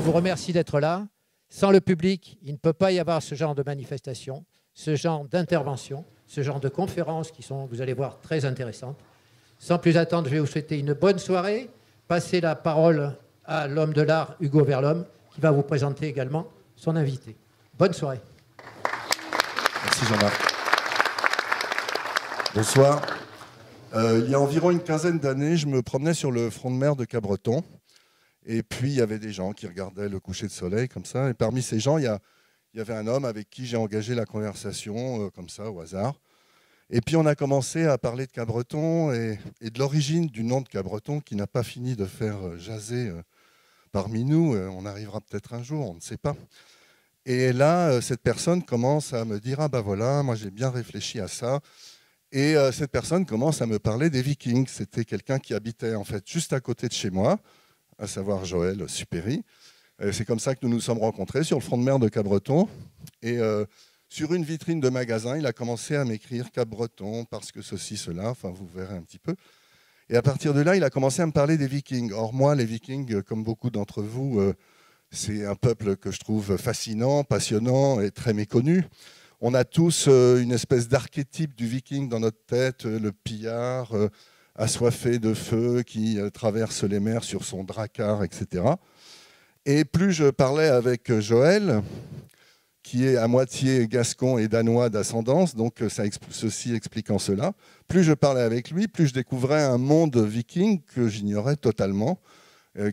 vous remercie d'être là. Sans le public, il ne peut pas y avoir ce genre de manifestation, ce genre d'intervention, ce genre de conférences qui sont, vous allez voir, très intéressantes. Sans plus attendre, je vais vous souhaiter une bonne soirée. Passez la parole à l'homme de l'art, Hugo Verlhomme, qui va vous présenter également son invité. Bonne soirée. Merci Jean-Marc. Bonsoir. Il y a environ une quinzaine d'années, je me promenais sur le front de mer de Cabreton. Et puis, il y avait des gens qui regardaient le coucher de soleil comme ça. Et parmi ces gens, il y avait un homme avec qui j'ai engagé la conversation, comme ça, au hasard. Et puis, on a commencé à parler de Cabreton et de l'origine du nom de Cabreton qui n'a pas fini de faire jaser parmi nous. On arrivera peut-être un jour, on ne sait pas. Et là, cette personne commence à me dire « Ah ben voilà, moi j'ai bien réfléchi à ça ». Et cette personne commence à me parler des Vikings. C'était quelqu'un qui habitait en fait juste à côté de chez moi, à savoir Joël Supéry. C'est comme ça que nous nous sommes rencontrés sur le front de mer de Cabreton. Et sur une vitrine de magasin, il a commencé à m'écrire Cabreton parce que ceci, cela, enfin vous verrez un petit peu. Et à partir de là, il a commencé à me parler des Vikings. Or moi, les Vikings, comme beaucoup d'entre vous, c'est un peuple que je trouve fascinant, passionnant et très méconnu. On a tous une espèce d'archétype du viking dans notre tête, le pillard assoiffé de feu qui traverse les mers sur son drakkar, etc. Et plus je parlais avec Joël, qui est à moitié gascon et danois d'ascendance, donc ceci expliquant cela, plus je parlais avec lui, plus je découvrais un monde viking que j'ignorais totalement,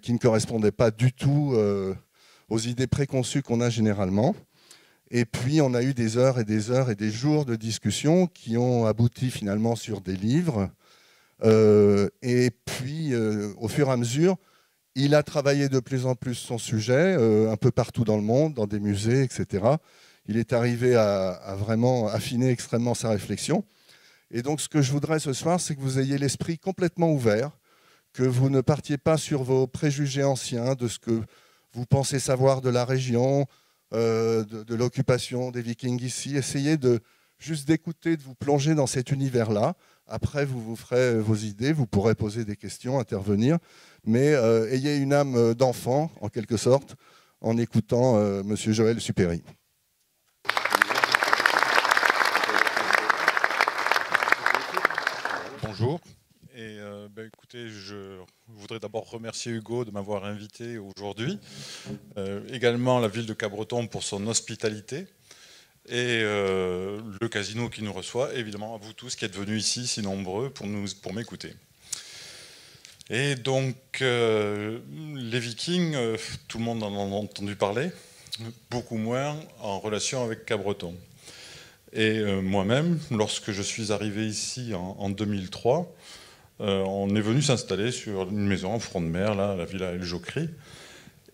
qui ne correspondait pas du tout aux idées préconçues qu'on a généralement. Et puis, on a eu des heures et des heures et des jours de discussion qui ont abouti finalement sur des livres. Et puis, au fur et à mesure, il a travaillé de plus en plus son sujet, un peu partout dans le monde, dans des musées, etc. Il est arrivé à vraiment affiner extrêmement sa réflexion. Et donc, ce que je voudrais ce soir, c'est que vous ayez l'esprit complètement ouvert, que vous ne partiez pas sur vos préjugés anciens de ce que vous pensez savoir de la région, de l'occupation des Vikings ici. Essayez juste d'écouter, de vous plonger dans cet univers-là. Après, vous vous ferez vos idées, vous pourrez poser des questions, intervenir, mais ayez une âme d'enfant, en quelque sorte, en écoutant Monsieur Joël Supéry. Bonjour. Et écoutez, je voudrais d'abord remercier Hugo de m'avoir invité aujourd'hui. Également la ville de Cabreton pour son hospitalité. Et le casino qui nous reçoit, évidemment à vous tous qui êtes venus ici si nombreux pour m'écouter. Et donc les Vikings, tout le monde en a entendu parler, beaucoup moins en relation avec Cabreton. Et moi-même, lorsque je suis arrivé ici en 2003, on est venu s'installer sur une maison en front de mer, là, la villa El Jokri.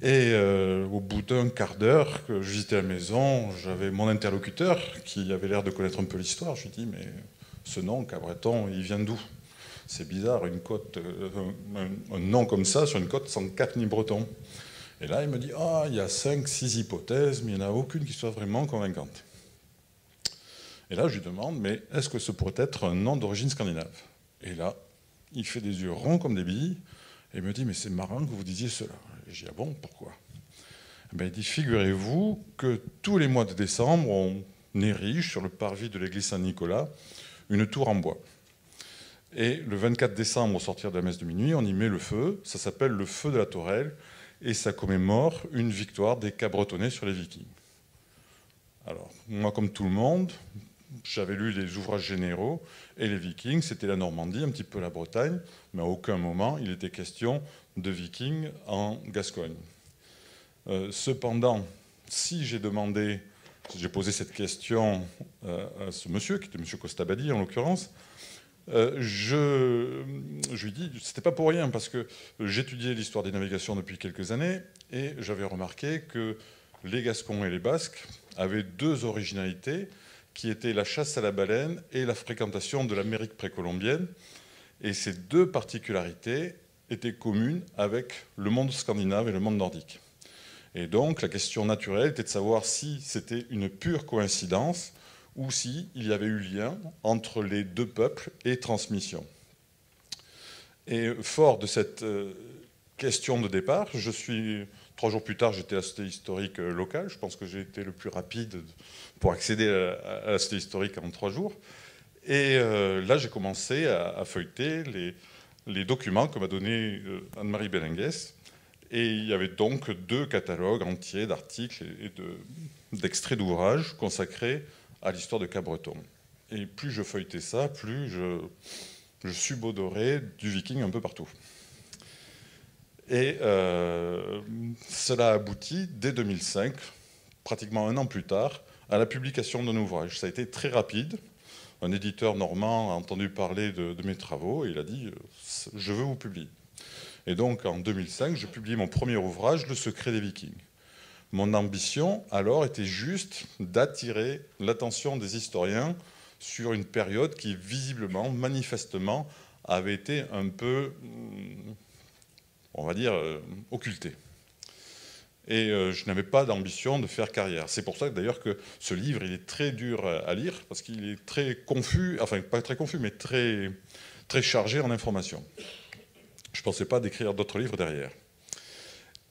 Et au bout d'un quart d'heure que je visitais la maison, j'avais mon interlocuteur qui avait l'air de connaître un peu l'histoire. Je lui dis, mais ce nom, Cabreton, il vient d'où? C'est bizarre, une côte, un nom comme ça sur une côte sans cap ni breton. Et là, il me dit, ah, il y a 5-6 hypothèses, mais il n'y en a aucune qui soit vraiment convaincante. Et là, je lui demande, mais est-ce que ce pourrait être un nom d'origine scandinave? Et là, il fait des yeux ronds comme des billes, et il me dit, mais c'est marrant que vous disiez cela. Et je dis, ah bon, pourquoi? Il dit, figurez-vous que tous les mois de décembre, on érige sur le parvis de l'église Saint-Nicolas une tour en bois. Et le 24 décembre, au sortir de la messe de minuit, on y met le feu, ça s'appelle le feu de la Tourelle, et ça commémore une victoire des Cabretonnais sur les Vikings. Alors, moi, comme tout le monde, j'avais lu les ouvrages généraux, et les Vikings, c'était la Normandie, un petit peu la Bretagne, mais à aucun moment il était question de Vikings en Gascogne. Cependant, si j'ai posé cette question à ce monsieur, qui était monsieur Costabadi en l'occurrence, je lui dis, c'était pas pour rien, parce que j'étudiais l'histoire des navigations depuis quelques années, et j'avais remarqué que les Gascons et les Basques avaient deux originalités, qui étaient la chasse à la baleine et la fréquentation de l'Amérique précolombienne. Et ces deux particularités étaient communes avec le monde scandinave et le monde nordique. Et donc, la question naturelle était de savoir si c'était une pure coïncidence ou s'il y avait eu lien entre les deux peuples et transmission. Et fort de cette question de départ. 3 jours plus tard, j'étais à la Cité historique locale. Je pense que j'ai été le plus rapide pour accéder à la Cité historique en 3 jours. Et là, j'ai commencé à feuilleter les documents que m'a donné Anne-Marie Belenguès. Et il y avait donc 2 catalogues entiers d'articles et d'extraits d'ouvrages consacrés à l'histoire de Cabreton. Et plus je feuilletais ça, plus je subodorais du viking un peu partout. Et cela aboutit dès 2005, pratiquement 1 an plus tard, à la publication d'un ouvrage. Ça a été très rapide. Un éditeur normand a entendu parler de mes travaux et il a dit « je veux vous publier ». Et donc en 2005, je publie mon premier ouvrage, Le secret des Vikings. Mon ambition alors était juste d'attirer l'attention des historiens sur une période qui visiblement, manifestement, avait été un peu, on va dire, occultée. Et je n'avais pas d'ambition de faire carrière. C'est pour ça d'ailleurs que ce livre, il est très dur à lire, parce qu'il est très confus, enfin pas très confus, mais très, très chargé en informations. Je ne pensais pas d'écrire d'autres livres derrière.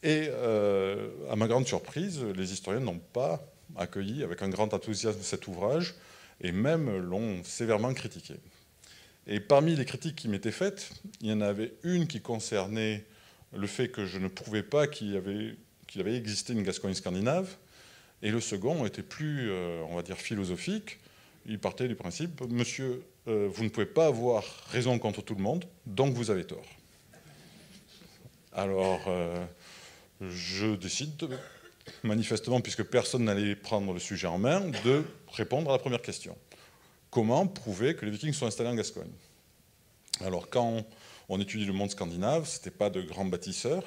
Et à ma grande surprise, les historiens n'ont pas accueilli avec un grand enthousiasme cet ouvrage, et même l'ont sévèrement critiqué. Et parmi les critiques qui m'étaient faites, il y en avait une qui concernait le fait que je ne prouvais pas qu'il avait existé une Gascogne scandinave, et le second était plus, on va dire, philosophique. Il partait du principe, monsieur, vous ne pouvez pas avoir raison contre tout le monde, donc vous avez tort. Alors, je décide, manifestement, puisque personne n'allait prendre le sujet en main, de répondre à la première question. Comment prouver que les Vikings sont installés en Gascogne? Alors, quand on étudie le monde scandinave, ce n'était pas de grands bâtisseurs,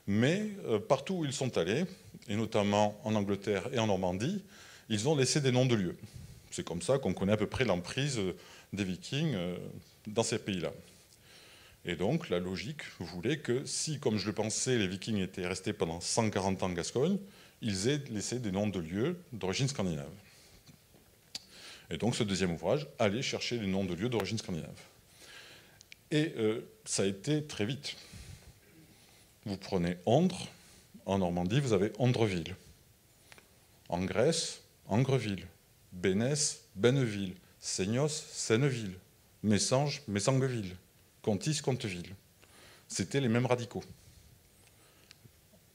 mais partout où ils sont allés, et notamment en Angleterre et en Normandie, ils ont laissé des noms de lieux. C'est comme ça qu'on connaît à peu près l'emprise des Vikings dans ces pays-là. Et donc, la logique voulait que si, comme je le pensais, les Vikings étaient restés pendant 140 ans en Gascogne, ils aient laissé des noms de lieux d'origine scandinave. Et donc, ce deuxième ouvrage allait chercher les noms de lieux d'origine scandinave. Et ça a été très vite. Vous prenez Ondre, en Normandie, vous avez Ondreville. En Grèce, Angreville. Bénès, Benneville. Seignos, Senneville. Messanges, Messangueville. Contis, Conteville. C'était les mêmes radicaux.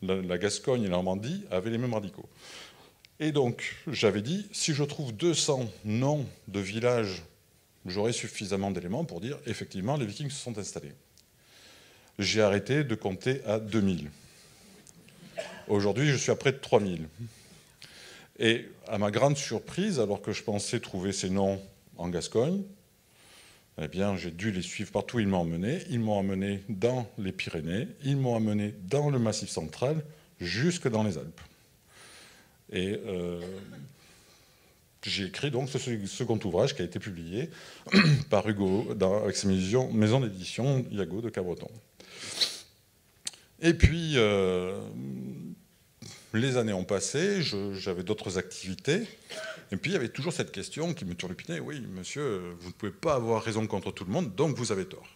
La Gascogne et la Normandie avaient les mêmes radicaux. Et donc, j'avais dit, si je trouve 200 noms de villages, j'aurai suffisamment d'éléments pour dire, effectivement, les Vikings se sont installés. J'ai arrêté de compter à 2000. Aujourd'hui, je suis à près de 3000. Et à ma grande surprise, alors que je pensais trouver ces noms en Gascogne, eh bien, j'ai dû les suivre partout où ils m'ont emmené. Ils m'ont emmené dans les Pyrénées, ils m'ont emmené dans le Massif central, jusque dans les Alpes. Et j'ai écrit donc ce second ouvrage qui a été publié par Hugo avec sa maison d'édition Iago de Cabreton. Et puis, les années ont passé, j'avais d'autres activités, et puis il y avait toujours cette question qui me turlupinait, oui, monsieur, vous ne pouvez pas avoir raison contre tout le monde, donc vous avez tort.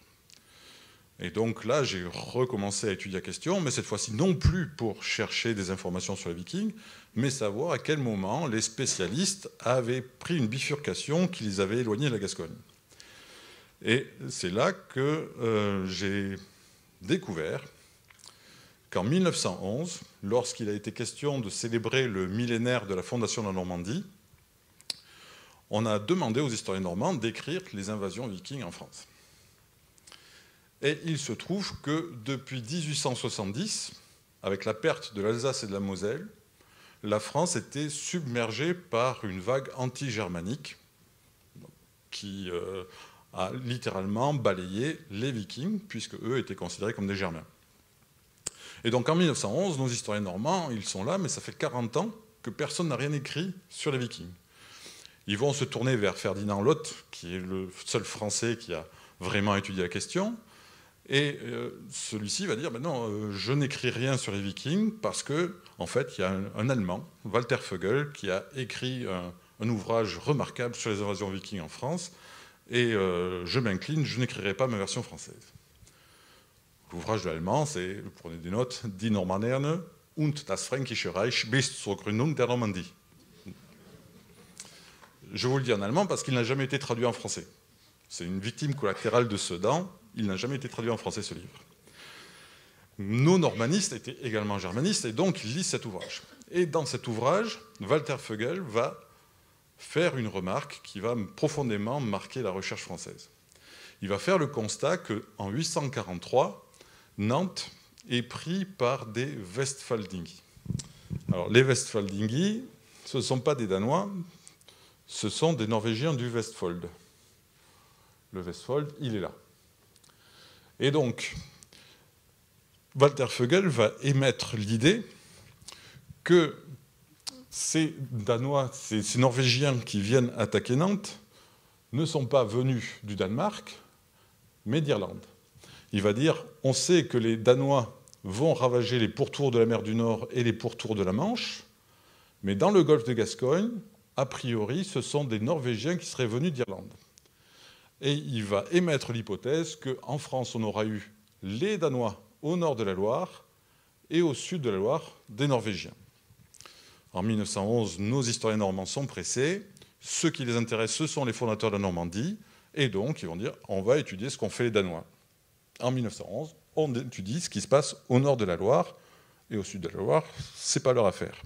Et donc là, j'ai recommencé à étudier la question, mais cette fois-ci non plus pour chercher des informations sur les Vikings, mais savoir à quel moment les spécialistes avaient pris une bifurcation qui les avait éloignés de la Gascogne. Et c'est là que j'ai découvert qu'en 1911, lorsqu'il a été question de célébrer le millénaire de la fondation de la Normandie, on a demandé aux historiens normands d'écrire les invasions vikings en France. Et il se trouve que depuis 1870, avec la perte de l'Alsace et de la Moselle, la France était submergée par une vague anti-germanique qui a littéralement balayé les Vikings, puisque eux étaient considérés comme des Germains. Et donc en 1911, nos historiens normands, ils sont là, mais ça fait 40 ans que personne n'a rien écrit sur les Vikings. Ils vont se tourner vers Ferdinand Lotte, qui est le seul Français qui a vraiment étudié la question, et celui-ci va dire, ben non, je n'écris rien sur les Vikings, parce que, en fait, il y a un Allemand, Walter Vögel, qui a écrit un ouvrage remarquable sur les invasions vikings en France, et je m'incline, je n'écrirai pas ma version française. l'ouvrage de l'allemand, c'est, prenez des notes, Die Normannerne und das Fränkische Reich bis zur Gründung der Normandie. Je vous le dis en allemand parce qu'il n'a jamais été traduit en français. C'est une victime collatérale de Sedan, il n'a jamais été traduit en français ce livre. Nos normannistes étaient également germanistes et donc ils lisent cet ouvrage. Et dans cet ouvrage, Walter Vögel va faire une remarque qui va profondément marquer la recherche française. Il va faire le constat qu'en 843, Nantes est pris par des Westfaldingi. Alors les Westfaldingi, ce ne sont pas des Danois, ce sont des Norvégiens du Westfold. Le Westfold, il est là. Et donc, Walter Vögel va émettre l'idée que ces Danois, ces Norvégiens qui viennent attaquer Nantes, ne sont pas venus du Danemark, mais d'Irlande. Il va dire, on sait que les Danois vont ravager les pourtours de la mer du Nord et les pourtours de la Manche, mais dans le golfe de Gascogne, a priori, ce sont des Norvégiens qui seraient venus d'Irlande. Et il va émettre l'hypothèse qu'en France, on aura eu les Danois au nord de la Loire et au sud de la Loire, des Norvégiens. En 1911, nos historiens normands sont pressés. Ce qui les intéresse, ce sont les fondateurs de la Normandie. Et donc, ils vont dire, on va étudier ce qu'ont fait les Danois. En 1911, on étudie ce qui se passe au nord de la Loire. Et au sud de la Loire, ce n'est pas leur affaire.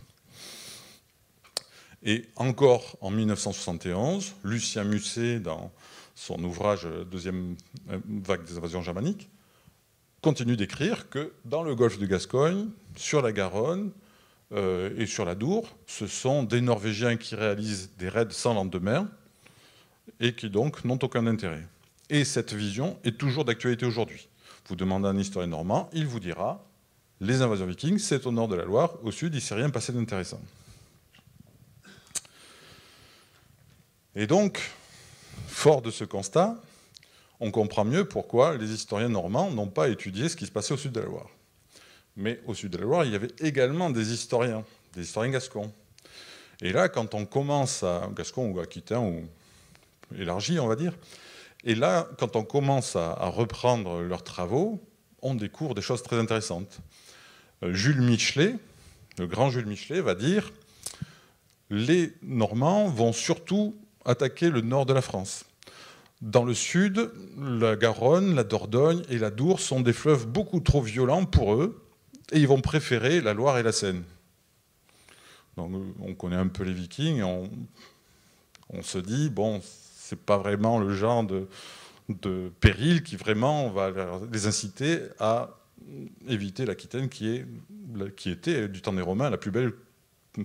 Et encore en 1971, Lucien Musset, dans son ouvrage « Deuxième vague des invasions germaniques », continue d'écrire que dans le golfe de Gascogne, sur la Garonne et sur la Dour, ce sont des Norvégiens qui réalisent des raids sans lendemain et qui donc n'ont aucun intérêt. Et cette vision est toujours d'actualité aujourd'hui. Vous demandez à un historien normand, il vous dira les invasions vikings, c'est au nord de la Loire, au sud, il ne s'est rien passé d'intéressant. Et donc, fort de ce constat, on comprend mieux pourquoi les historiens normands n'ont pas étudié ce qui se passait au sud de la Loire. Mais au sud de la Loire, il y avait également des historiens gascons. Et là, quand on commence à gascon ou aquitain, ou élargi, on va dire, et là, quand on commence à reprendre leurs travaux, on découvre des choses très intéressantes. Jules Michelet, le grand Jules Michelet, va dire « Les Normands vont surtout attaquer le nord de la France. Dans le sud, la Garonne, la Dordogne et la Dour sont des fleuves beaucoup trop violents pour eux, et ils vont préférer la Loire et la Seine. » Donc, on connaît un peu les Vikings, et on se dit, bon, c'est pas vraiment le genre de péril qui vraiment va les inciter à éviter l'Aquitaine qui était, du temps des Romains, la plus belle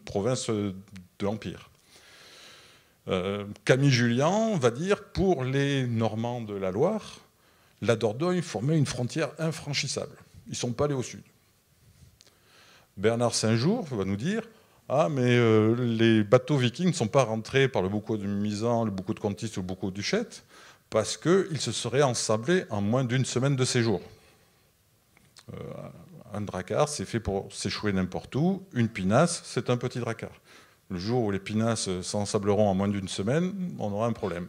province de l'Empire. Camille Julien va dire, pour les Normands de la Loire, la Dordogne formait une frontière infranchissable. Ils ne sont pas allés au sud. Bernard Saint-Jour va nous dire, ah, mais les bateaux vikings ne sont pas rentrés par le Boucau de Misan, le Boucau de Contis ou le Boucau d'Uchette, parce qu'ils se seraient ensablés en moins d'une semaine de séjour. Un drakkar, c'est fait pour s'échouer n'importe où. Une pinasse, c'est un petit drakkar. Le jour où les pinasses s'ensableront en moins d'une semaine, on aura un problème.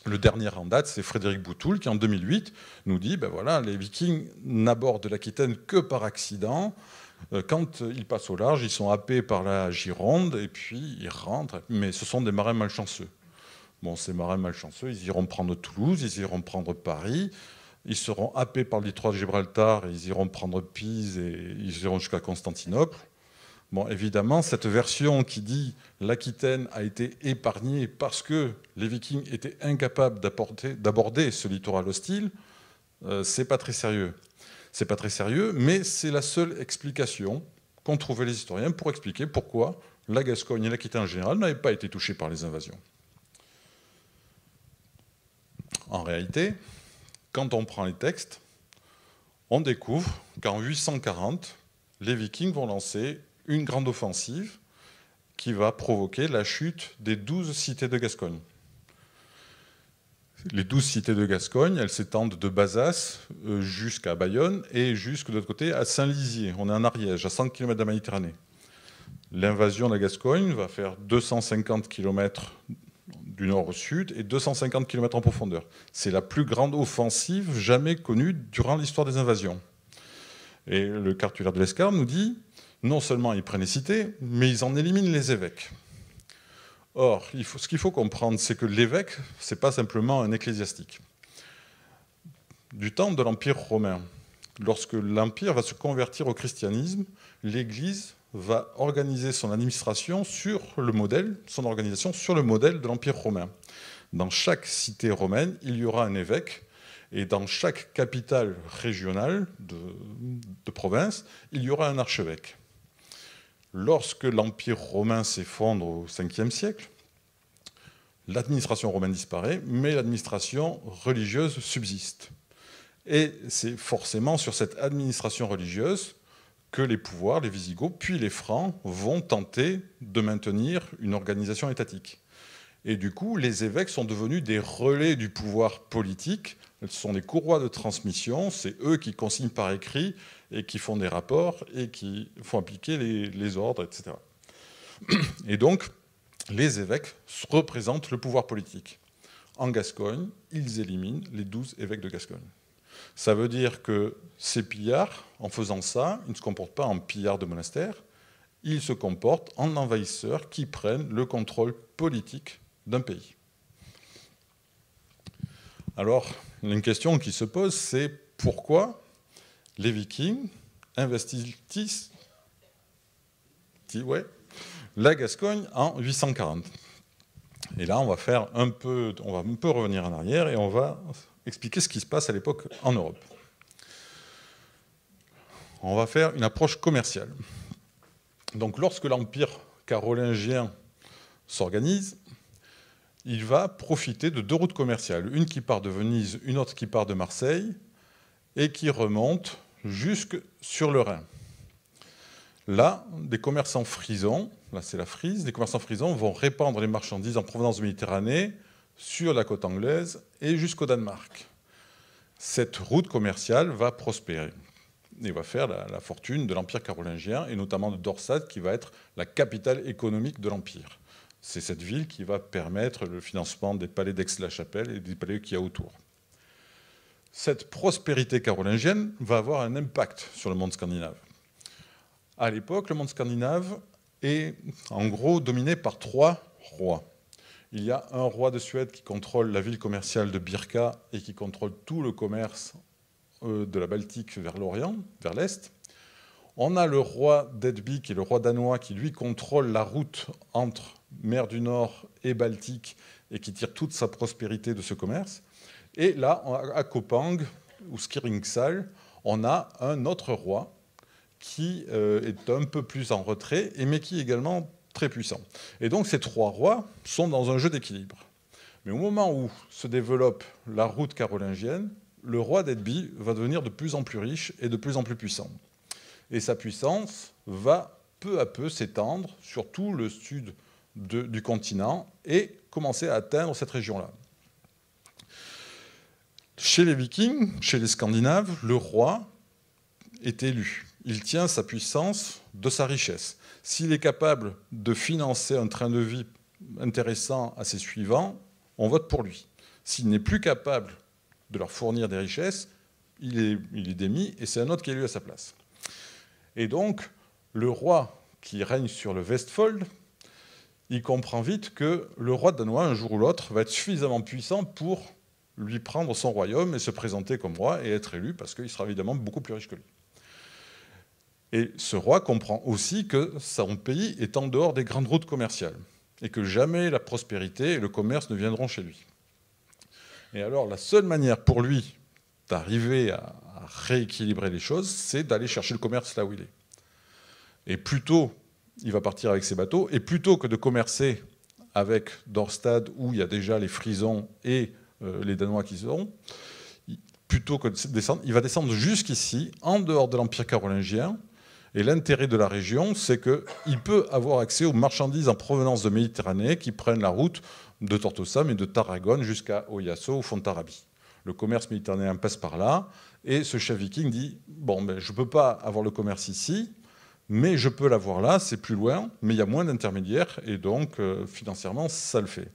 Le dernier en date, c'est Frédéric Boutoul, qui en 2008 nous dit, ben voilà, les Vikings n'abordent l'Aquitaine que par accident. Quand ils passent au large, ils sont happés par la Gironde, et puis ils rentrent. Mais ce sont des marins malchanceux. Bon, ces marins malchanceux, ils iront prendre Toulouse, ils iront prendre Paris, ils seront happés par le détroit de Gibraltar, et ils iront prendre Pise, et ils iront jusqu'à Constantinople. Bon, évidemment, cette version qui dit l'Aquitaine a été épargnée parce que les Vikings étaient incapables d'aborder ce littoral hostile, c'est pas très sérieux. C'est pas très sérieux, mais c'est la seule explication qu'ont trouvé les historiens pour expliquer pourquoi la Gascogne et l'Aquitaine en général n'avaient pas été touchés par les invasions. En réalité, quand on prend les textes, on découvre qu'en 840, les Vikings vont lancer une grande offensive qui va provoquer la chute des 12 cités de Gascogne. Les 12 cités de Gascogne, elles s'étendent de Bazas jusqu'à Bayonne et jusque de l'autre côté à Saint-Lizier. On est en Ariège, à 100 km de la Méditerranée. L'invasion de la Gascogne va faire 250 km du nord au sud et 250 km en profondeur. C'est la plus grande offensive jamais connue durant l'histoire des invasions. Et le cartulaire de l'Escarpe nous dit, non seulement ils prennent les cités, mais ils en éliminent les évêques. Or, ce qu'il faut comprendre, c'est que l'évêque, ce n'est pas simplement un ecclésiastique. Du temps de l'Empire romain, lorsque l'Empire va se convertir au christianisme, l'Église va organiser son administration sur le modèle, son organisation sur le modèle de l'Empire romain. Dans chaque cité romaine, il y aura un évêque, et dans chaque capitale régionale de province, il y aura un archevêque. Lorsque l'Empire romain s'effondre au 5e siècle, l'administration romaine disparaît, mais l'administration religieuse subsiste. Et c'est forcément sur cette administration religieuse que les pouvoirs, les Wisigoths, puis les Francs, vont tenter de maintenir une organisation étatique. Et du coup, les évêques sont devenus des relais du pouvoir politique. Ce sont des courroies de transmission, c'est eux qui consignent par écrit et qui font des rapports et qui font appliquer les ordres, etc. Et donc, les évêques représentent le pouvoir politique. En Gascogne, ils éliminent les 12 évêques de Gascogne. Ça veut dire que ces pillards, en faisant ça, ils ne se comportent pas en pillards de monastère, ils se comportent en envahisseurs qui prennent le contrôle politique d'un pays. Alors, une question qui se pose, c'est pourquoi les Vikings investissent la Gascogne en 840. Et là, on va un peu revenir en arrière et on va expliquer ce qui se passe à l'époque en Europe. On va faire une approche commerciale. Donc, lorsque l'Empire carolingien s'organise, il va profiter de 2 routes commerciales. Une qui part de Venise, une autre qui part de Marseille, et qui remonte jusque sur le Rhin. Là, des commerçants frisons, là c'est la Frise, des commerçants frisons vont répandre les marchandises en provenance de Méditerranée sur la côte anglaise et jusqu'au Danemark. Cette route commerciale va prospérer et va faire la fortune de l'Empire carolingien, et notamment de Dorstad, qui va être la capitale économique de l'Empire. C'est cette ville qui va permettre le financement des palais d'Aix-la-Chapelle et des palais qu'il y a autour. Cette prospérité carolingienne va avoir un impact sur le monde scandinave. À l'époque, le monde scandinave est en gros dominé par 3 rois. Il y a un roi de Suède qui contrôle la ville commerciale de Birka et qui contrôle tout le commerce de la Baltique vers l'Orient, vers l'Est. On a le roi d'Edby, qui est le roi danois, qui lui contrôle la route entre mer du Nord et Baltique et qui tire toute sa prospérité de ce commerce. Et là, à Kopang, ou Skiringsal, on a un autre roi qui est un peu plus en retrait, mais qui est également très puissant. Et donc ces 3 rois sont dans un jeu d'équilibre. Mais au moment où se développe la route carolingienne, le roi d'Edby va devenir de plus en plus riche et de plus en plus puissant. Et sa puissance va peu à peu s'étendre sur tout le sud du continent et commencer à atteindre cette région-là. Chez les Vikings, chez les Scandinaves, le roi est élu. Il tient sa puissance de sa richesse. S'il est capable de financer un train de vie intéressant à ses suivants, on vote pour lui. S'il n'est plus capable de leur fournir des richesses, il est démis et c'est un autre qui est élu à sa place. Et donc, le roi qui règne sur le Vestfold, il comprend vite que le roi danois, un jour ou l'autre, va être suffisamment puissant pour lui prendre son royaume et se présenter comme roi et être élu, parce qu'il sera évidemment beaucoup plus riche que lui. Et ce roi comprend aussi que son pays est en dehors des grandes routes commerciales, et que jamais la prospérité et le commerce ne viendront chez lui. Et alors, la seule manière pour lui d'arriver à rééquilibrer les choses, c'est d'aller chercher le commerce là où il est. Et plutôt, il va partir avec ses bateaux, et plutôt que de commercer avec Dorstad, où il y a déjà les Frisons et les Danois qui sont, plutôt que de descendre, il va descendre jusqu'ici, en dehors de l'Empire carolingien. Et l'intérêt de la région, c'est qu'il peut avoir accès aux marchandises en provenance de Méditerranée qui prennent la route de Tortosa, mais de Tarragone jusqu'à Oyasso ou Fontarabie. Le commerce méditerranéen passe par là, et ce chef viking dit « Bon, ben, je ne peux pas avoir le commerce ici, mais je peux l'avoir là, c'est plus loin, mais il y a moins d'intermédiaires, et donc financièrement, ça le fait ».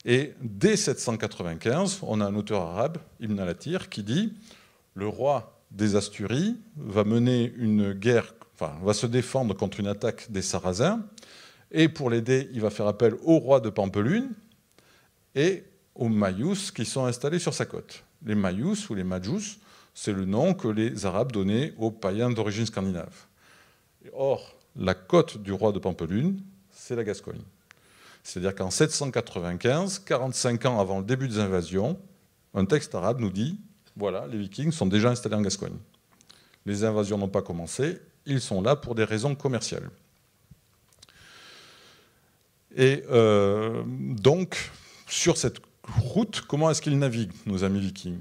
Et dès 795, on a un auteur arabe, Ibn al-Athir, qui dit « Le roi des Asturies va mener une guerre, enfin, va se défendre contre une attaque des Sarrasins, et pour l'aider, il va faire appel au roi de Pampelune et aux Mayus qui sont installés sur sa côte. Les Mayus ou les Majus, c'est le nom que les Arabes donnaient aux païens d'origine scandinave. Or, la côte du roi de Pampelune, c'est la Gascogne. C'est-à-dire qu'en 795, 45 ans avant le début des invasions, un texte arabe nous dit « Voilà, les Vikings sont déjà installés en Gascogne. Les invasions n'ont pas commencé, ils sont là pour des raisons commerciales. » Et donc, sur cette route, comment est-ce qu'ils naviguent, nos amis vikings?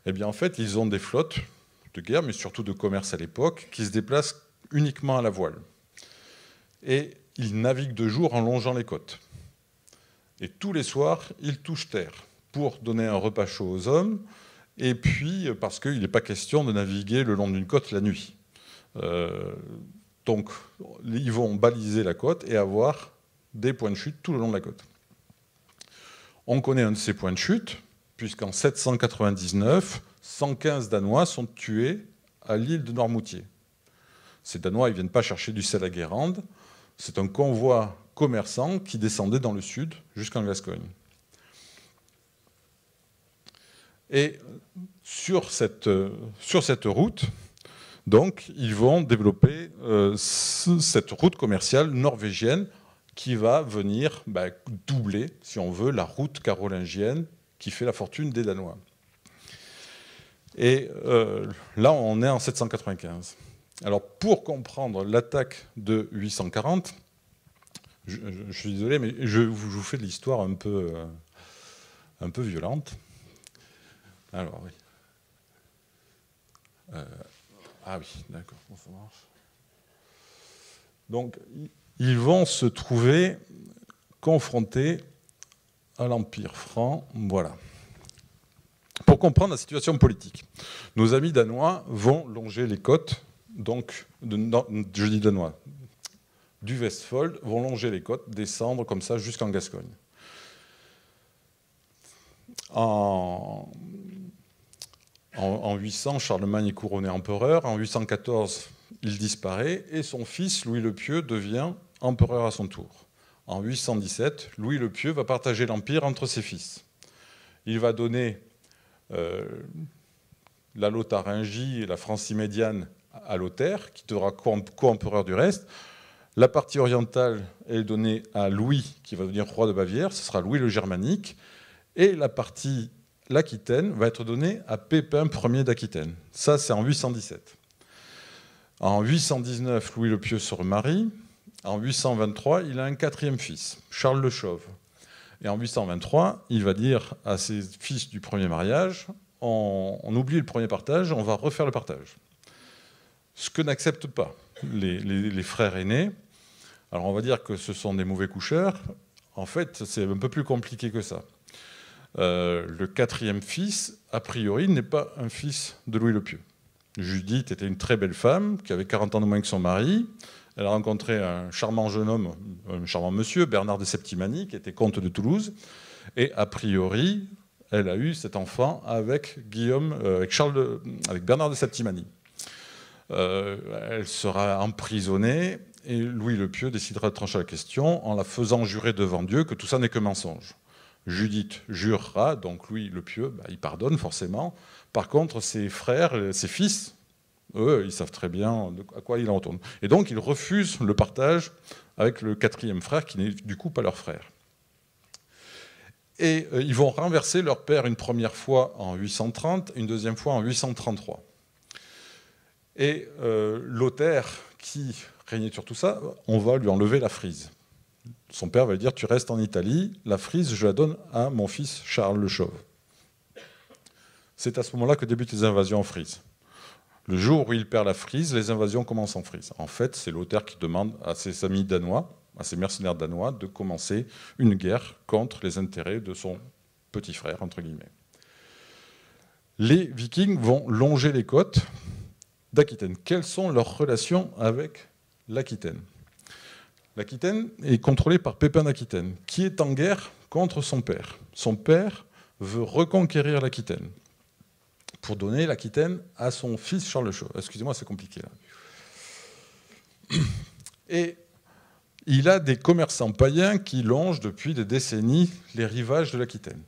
Eh bien, en fait, ils ont des flottes de guerre, mais surtout de commerce à l'époque, qui se déplacent uniquement à la voile. Et ils naviguent de jour en longeant les côtes. Et tous les soirs, ils touchent terre pour donner un repas chaud aux hommes, et puis parce qu'il n'est pas question de naviguer le long d'une côte la nuit. Donc, ils vont baliser la côte et avoir des points de chute tout le long de la côte. On connaît un de ces points de chute, puisqu'en 799, 115 Danois sont tués à l'île de Noirmoutier. Ces Danois, ils ne viennent pas chercher du sel à Guérande, c'est un convoi commerçant qui descendait dans le sud jusqu'en Gascogne. Et sur cette route, donc, ils vont développer cette route commerciale norvégienne qui va venir doubler, si on veut, la route carolingienne qui fait la fortune des Danois. Et là, on est en 795. Alors, pour comprendre l'attaque de 840, je suis désolé, mais je vous fais de l'histoire un peu violente. Alors, oui. Ah oui, d'accord, ça marche. Donc, ils vont se trouver confrontés à l'Empire franc. Voilà. Pour comprendre la situation politique, nos amis danois vont longer les côtes, donc, je dis danois, du Vestfold, vont longer les côtes, descendre comme ça jusqu'en Gascogne. En 800, Charlemagne est couronné empereur. En 814, il disparaît et son fils, Louis le Pieux, devient empereur à son tour. En 817, Louis le Pieux va partager l'empire entre ses fils. Il va donner la Lotharingie et la Francie médiane à Lothaire, qui devra co-empereur du reste. La partie orientale est donnée à Louis, qui va devenir roi de Bavière, ce sera Louis le Germanique. Et la partie, l'Aquitaine, va être donnée à Pépin Ier d'Aquitaine. Ça, c'est en 817. En 819, Louis le Pieux se remarie. En 823, il a un quatrième fils, Charles le Chauve. Et en 823, il va dire à ses fils du premier mariage, on oublie le premier partage, on va refaire le partage. Ce que n'acceptent pas les frères aînés. Alors on va dire que ce sont des mauvais coucheurs. En fait, c'est un peu plus compliqué que ça. Le quatrième fils, a priori, n'est pas un fils de Louis le Pieux. Judith était une très belle femme, qui avait 40 ans de moins que son mari. Elle a rencontré un charmant jeune homme, un charmant monsieur, Bernard de Septimanie, qui était comte de Toulouse. Et a priori, elle a eu cet enfant avec avec Bernard de Septimanie. Elle sera emprisonnée et Louis le Pieux décidera de trancher la question en la faisant jurer devant Dieu que tout ça n'est que mensonge. Judith jurera, donc Louis le Pieux, il pardonne forcément. Par contre, ses frères, ses fils, eux, ils savent très bien à quoi il en retourne. Et donc, ils refusent le partage avec le quatrième frère, qui n'est du coup pas leur frère. Et ils vont renverser leur père une première fois en 830, une deuxième fois en 833. Et Lothaire, qui régnait sur tout ça, on va lui enlever la Frise. Son père va lui dire « Tu restes en Italie, la Frise, je la donne à mon fils Charles le Chauve. » C'est à ce moment-là que débutent les invasions en Frise. Le jour où il perd la Frise, les invasions commencent en Frise. En fait, c'est Lothaire qui demande à ses amis danois, à ses mercenaires danois, de commencer une guerre contre les intérêts de son petit frère, entre guillemets. Les Vikings vont longer les côtes d'Aquitaine. Quelles sont leurs relations avec l'Aquitaine ? L'Aquitaine est contrôlée par Pépin d'Aquitaine, qui est en guerre contre son père. Son père veut reconquérir l'Aquitaine pour donner l'Aquitaine à son fils Charles le Chauve. Excusez-moi, c'est compliqué là. Et il a des commerçants païens qui longent depuis des décennies les rivages de l'Aquitaine.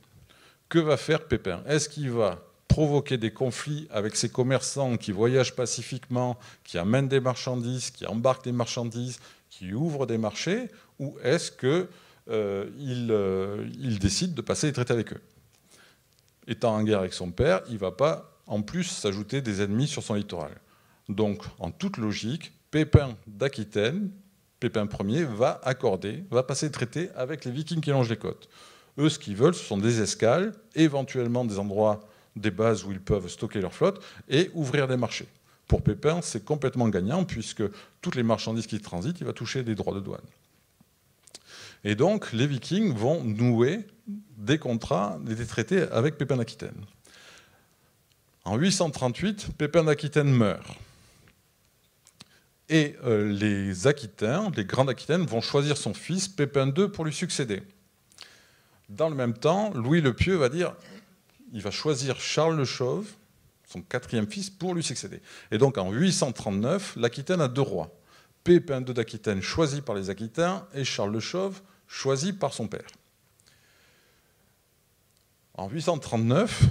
Que va faire Pépin? Est-ce qu'il va provoquer des conflits avec ces commerçants qui voyagent pacifiquement, qui amènent des marchandises, qui embarquent des marchandises, qui ouvrent des marchés, ou est-ce qu'il décide de passer les traités avec eux? Étant en guerre avec son père, il ne va pas en plus s'ajouter des ennemis sur son littoral. Donc, en toute logique, Pépin d'Aquitaine, Pépin Ier, va passer les traités avec les Vikings qui longent les côtes. Eux, ce qu'ils veulent, ce sont des escales, éventuellement des endroits, des bases où ils peuvent stocker leur flotte et ouvrir des marchés. Pour Pépin, c'est complètement gagnant puisque toutes les marchandises qui transitent, il va toucher des droits de douane. Et donc, les Vikings vont nouer des contrats, des traités avec Pépin d'Aquitaine. En 838, Pépin d'Aquitaine meurt. Et les Aquitains, les grands Aquitaines, vont choisir son fils, Pépin II, pour lui succéder. Dans le même temps, Louis le Pieux va dire, il va choisir Charles le Chauve, son quatrième fils, pour lui succéder. Et donc en 839, l'Aquitaine a deux rois. Pépin II d'Aquitaine, choisi par les Aquitains, et Charles le Chauve, choisi par son père. En 839,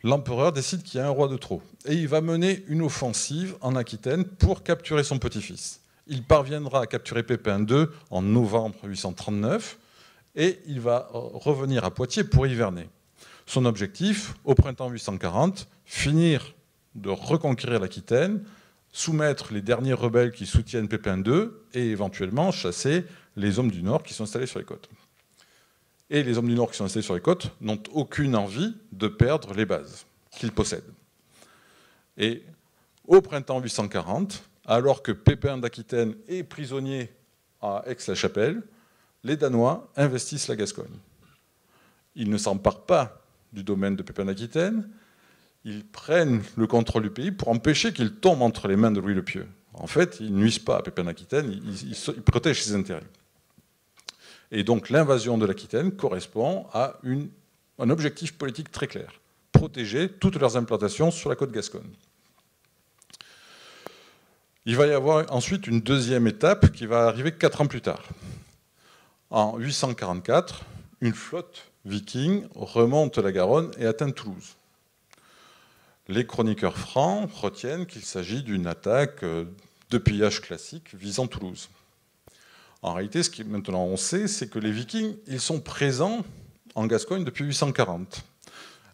l'empereur décide qu'il y a un roi de trop. Et il va mener une offensive en Aquitaine pour capturer son petit-fils. Il parviendra à capturer Pépin II en novembre 839, et il va revenir à Poitiers pour hiverner. Son objectif, au printemps 840, finir de reconquérir l'Aquitaine, soumettre les derniers rebelles qui soutiennent Pépin II et éventuellement chasser les hommes du Nord qui sont installés sur les côtes. Et les hommes du Nord qui sont installés sur les côtes n'ont aucune envie de perdre les bases qu'ils possèdent. Et au printemps 840, alors que Pépin d'Aquitaine est prisonnier à Aix-la-Chapelle, les Danois investissent la Gascogne. Ils ne s'emparent pas du domaine de Pépin d'Aquitaine, ils prennent le contrôle du pays pour empêcher qu'il tombe entre les mains de Louis le Pieux. En fait, ils ne nuisent pas à Pépin d'Aquitaine, ils protègent ses intérêts. Et donc l'invasion de l'Aquitaine correspond à un objectif politique très clair, protéger toutes leurs implantations sur la côte gasconne. Il va y avoir ensuite une deuxième étape qui va arriver 4 ans plus tard. En 844, une flotte viking remonte la Garonne et atteint Toulouse. Les chroniqueurs francs retiennent qu'il s'agit d'une attaque de pillage classique visant Toulouse. En réalité, ce que maintenant on sait, c'est que les Vikings, ils sont présents en Gascogne depuis 840.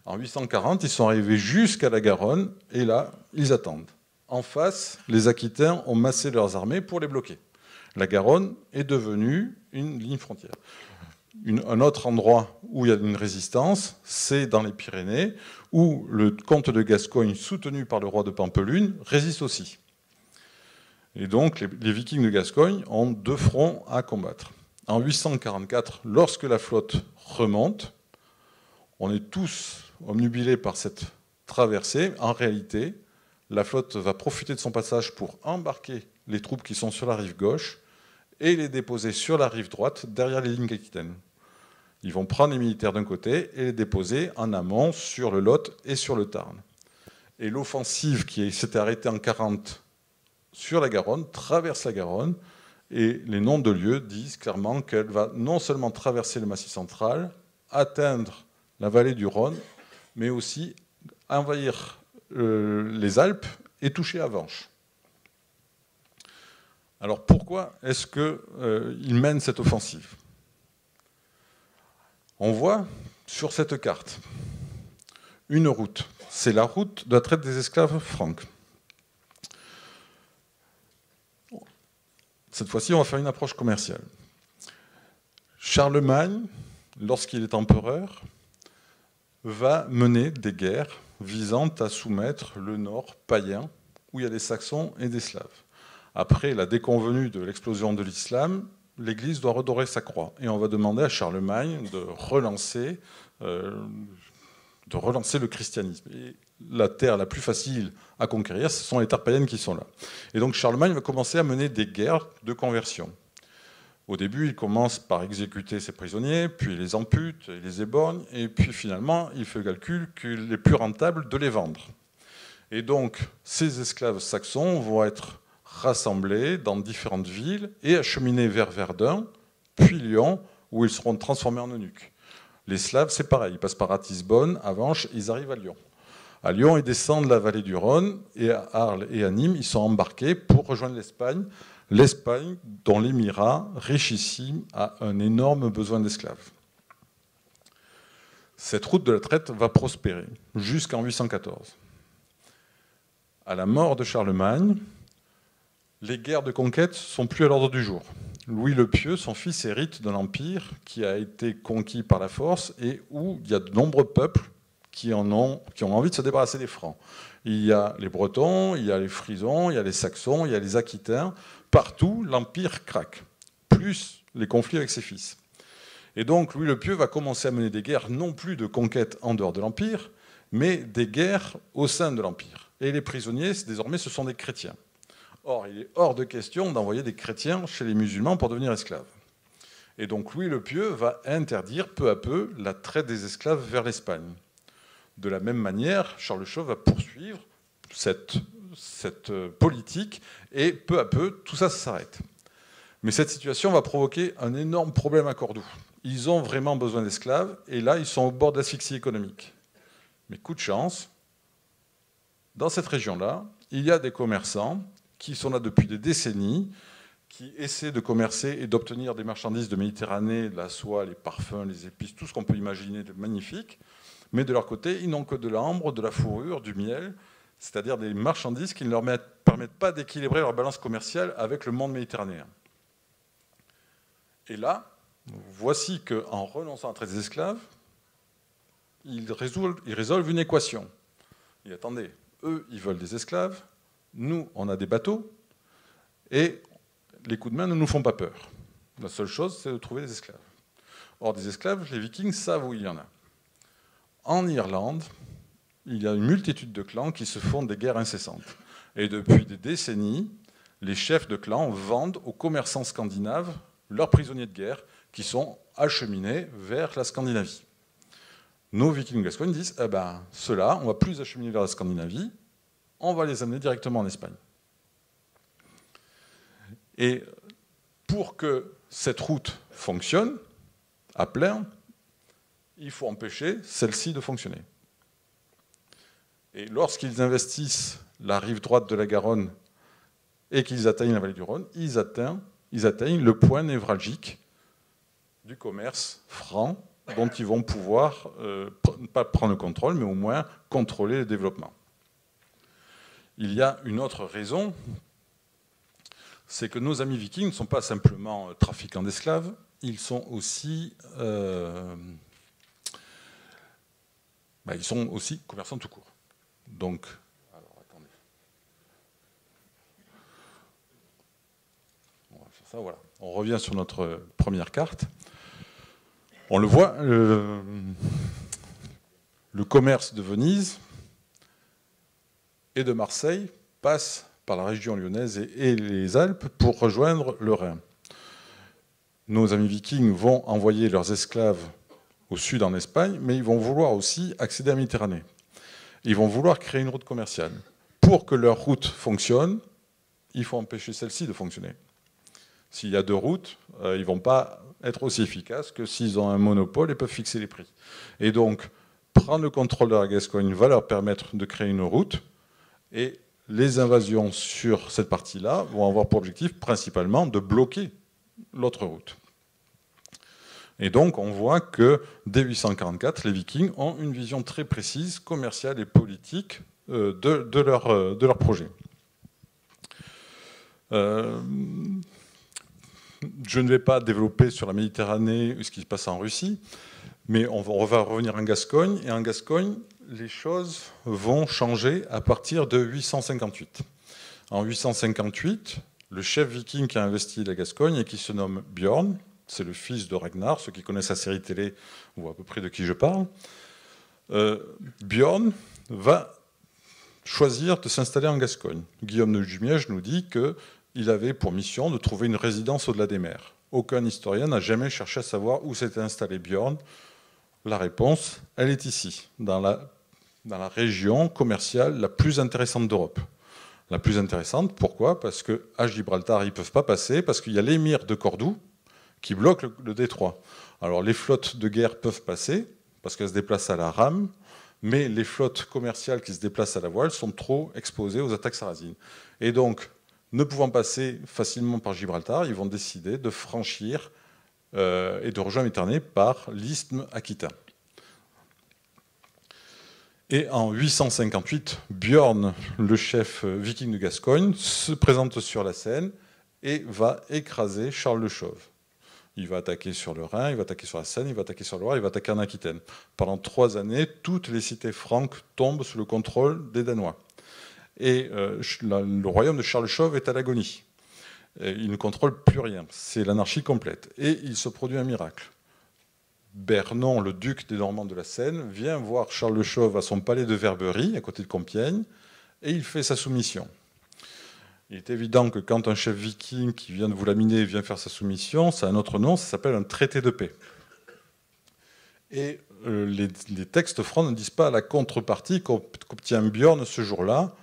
En 840, ils sont arrivés jusqu'à la Garonne et là, ils attendent. En face, les Aquitains ont massé leurs armées pour les bloquer. La Garonne est devenue une ligne frontière. Un autre endroit où il y a une résistance, c'est dans les Pyrénées, où le comte de Gascogne, soutenu par le roi de Pampelune, résiste aussi. Et donc, les Vikings de Gascogne ont 2 fronts à combattre. En 844, lorsque la flotte remonte, on est tous omnubilés par cette traversée. En réalité, la flotte va profiter de son passage pour embarquer les troupes qui sont sur la rive gauche et les déposer sur la rive droite, derrière les lignes aquitaines. Ils vont prendre les militaires d'un côté et les déposer en amont sur le Lot et sur le Tarn. Et l'offensive qui s'était arrêtée en 40 sur la Garonne traverse la Garonne, et les noms de lieux disent clairement qu'elle va non seulement traverser le Massif central, atteindre la vallée du Rhône, mais aussi envahir les Alpes et toucher Avenches. Alors pourquoi est-ce qu'ils mènent cette offensive? On voit sur cette carte une route. C'est la route de la traite des esclaves franques. Cette fois-ci, on va faire une approche commerciale. Charlemagne, lorsqu'il est empereur, va mener des guerres visant à soumettre le nord païen, où il y a des Saxons et des Slaves. Après la déconvenue de l'explosion de l'islam, l'Église doit redorer sa croix. Et on va demander à Charlemagne de relancer le christianisme. Et la terre la plus facile à conquérir, ce sont les terres païennes qui sont là. Et donc Charlemagne va commencer à mener des guerres de conversion. Au début, il commence par exécuter ses prisonniers, puis il les ampute, il les éborgne, et puis finalement, il fait le calcul qu'il est plus rentable de les vendre. Et donc, ces esclaves saxons vont être rassemblés dans différentes villes et acheminés vers Verdun, puis Lyon, où ils seront transformés en eunuques. Les Slaves, c'est pareil, ils passent par Ratisbonne, Avenches, ils arrivent à Lyon. À Lyon, ils descendent la vallée du Rhône, et à Arles et à Nîmes, ils sont embarqués pour rejoindre l'Espagne. L'Espagne, dont l'émirat, richissime, a un énorme besoin d'esclaves. Cette route de la traite va prospérer jusqu'en 814. À la mort de Charlemagne, les guerres de conquête sont plus à l'ordre du jour. Louis le Pieux, son fils, hérite d'un empire qui a été conquis par la force et où il y a de nombreux peuples qui ont envie de se débarrasser des Francs. Il y a les Bretons, il y a les Frisons, il y a les Saxons, il y a les Aquitains. Partout, l'empire craque, plus les conflits avec ses fils. Et donc, Louis le Pieux va commencer à mener des guerres, non plus de conquête en dehors de l'empire, mais des guerres au sein de l'empire. Et les prisonniers, désormais, ce sont des chrétiens. Or, il est hors de question d'envoyer des chrétiens chez les musulmans pour devenir esclaves. Et donc, Louis le Pieux va interdire peu à peu la traite des esclaves vers l'Espagne. De la même manière, Charles le Chauve va poursuivre cette politique et peu à peu, tout ça s'arrête. Mais cette situation va provoquer un énorme problème à Cordoue. Ils ont vraiment besoin d'esclaves et là, ils sont au bord de l'asphyxie économique. Mais coup de chance, dans cette région-là, il y a des commerçants qui sont là depuis des décennies, qui essaient de commercer et d'obtenir des marchandises de Méditerranée, de la soie, les parfums, les épices, tout ce qu'on peut imaginer de magnifique. Mais de leur côté, ils n'ont que de l'ambre, de la fourrure, du miel, c'est-à-dire des marchandises qui ne leur permettent pas d'équilibrer leur balance commerciale avec le monde méditerranéen. Et là, voici qu'en renonçant à traiter des esclaves, ils résolvent une équation. Et attendez, eux, ils veulent des esclaves, nous, on a des bateaux, et les coups de main ne nous font pas peur. La seule chose, c'est de trouver des esclaves. Or, des esclaves, les Vikings savent où il y en a. En Irlande, il y a une multitude de clans qui se font des guerres incessantes. Et depuis des décennies, les chefs de clans vendent aux commerçants scandinaves leurs prisonniers de guerre qui sont acheminés vers la Scandinavie. Nos Vikings gascognes disent eh ben, ceux-là, on ne va plus les acheminer vers la Scandinavie, on va les amener directement en Espagne. Et pour que cette route fonctionne à plein, il faut empêcher celle-ci de fonctionner. Et lorsqu'ils investissent la rive droite de la Garonne et qu'ils atteignent la vallée du Rhône, ils atteignent le point névralgique du commerce franc dont ils vont pouvoir, pas prendre le contrôle, mais au moins contrôler le développement. Il y a une autre raison, c'est que nos amis vikings ne sont pas simplement trafiquants d'esclaves, ils sont aussi commerçants tout court. Donc, alors attendez. On va faire ça, voilà. On revient sur notre première carte. On le voit, le commerce de Venise et de Marseille passe par la région lyonnaise et les Alpes pour rejoindre le Rhin. Nos amis vikings vont envoyer leurs esclaves au sud en Espagne, mais ils vont vouloir aussi accéder à la Méditerranée. Ils vont vouloir créer une route commerciale. Pour que leur route fonctionne, il faut empêcher celle-ci de fonctionner. S'il y a deux routes, ils ne vont pas être aussi efficaces que s'ils ont un monopole et peuvent fixer les prix. Et donc, prendre le contrôle de la Gascogne va leur permettre de créer une route, et les invasions sur cette partie-là vont avoir pour objectif principalement de bloquer l'autre route. Et donc, on voit que dès 844, les Vikings ont une vision très précise, commerciale et politique de leur projet. Je ne vais pas développer sur la Méditerranée ce qui se passe en Russie, mais on va revenir en Gascogne. Et en Gascogne, les choses vont changer à partir de 858. En 858, le chef viking qui a investi la Gascogne et qui se nomme Bjorn, c'est le fils de Ragnar, ceux qui connaissent la série télé voient à peu près de qui je parle. Bjorn va choisir de s'installer en Gascogne. Guillaume de Jumièges nous dit qu'il avait pour mission de trouver une résidence au-delà des mers. Aucun historien n'a jamais cherché à savoir où s'était installé Björn. La réponse, elle est ici, dans la région commerciale la plus intéressante d'Europe. La plus intéressante, pourquoi? Parce qu'à Gibraltar, ils ne peuvent pas passer, parce qu'il y a l'émir de Cordoue qui bloque le détroit. Alors les flottes de guerre peuvent passer, parce qu'elles se déplacent à la rame, mais les flottes commerciales qui se déplacent à la voile sont trop exposées aux attaques sarrasines. Et donc, ne pouvant passer facilement par Gibraltar, ils vont décider de franchir et de rejoindre Méditerranée par l'isthme aquitain. Et en 858, Björn, le chef viking de Gascogne, se présente sur la Seine et va écraser Charles le Chauve. Il va attaquer sur le Rhin, il va attaquer sur la Seine, il va attaquer sur le Loire, il va attaquer en Aquitaine. Pendant 3 années, toutes les cités franques tombent sous le contrôle des Danois. Et le royaume de Charles le Chauve est à l'agonie. Il ne contrôle plus rien. C'est l'anarchie complète. Et il se produit un miracle. Bernon, le duc des Normands de la Seine, vient voir Charles le Chauve à son palais de Verberie, à côté de Compiègne, et il fait sa soumission. Il est évident que quand un chef viking qui vient de vous laminer vient faire sa soumission, ça a un autre nom, ça s'appelle un traité de paix. Et les textes francs ne disent pas la contrepartie qu'obtient Björn ce jour-là.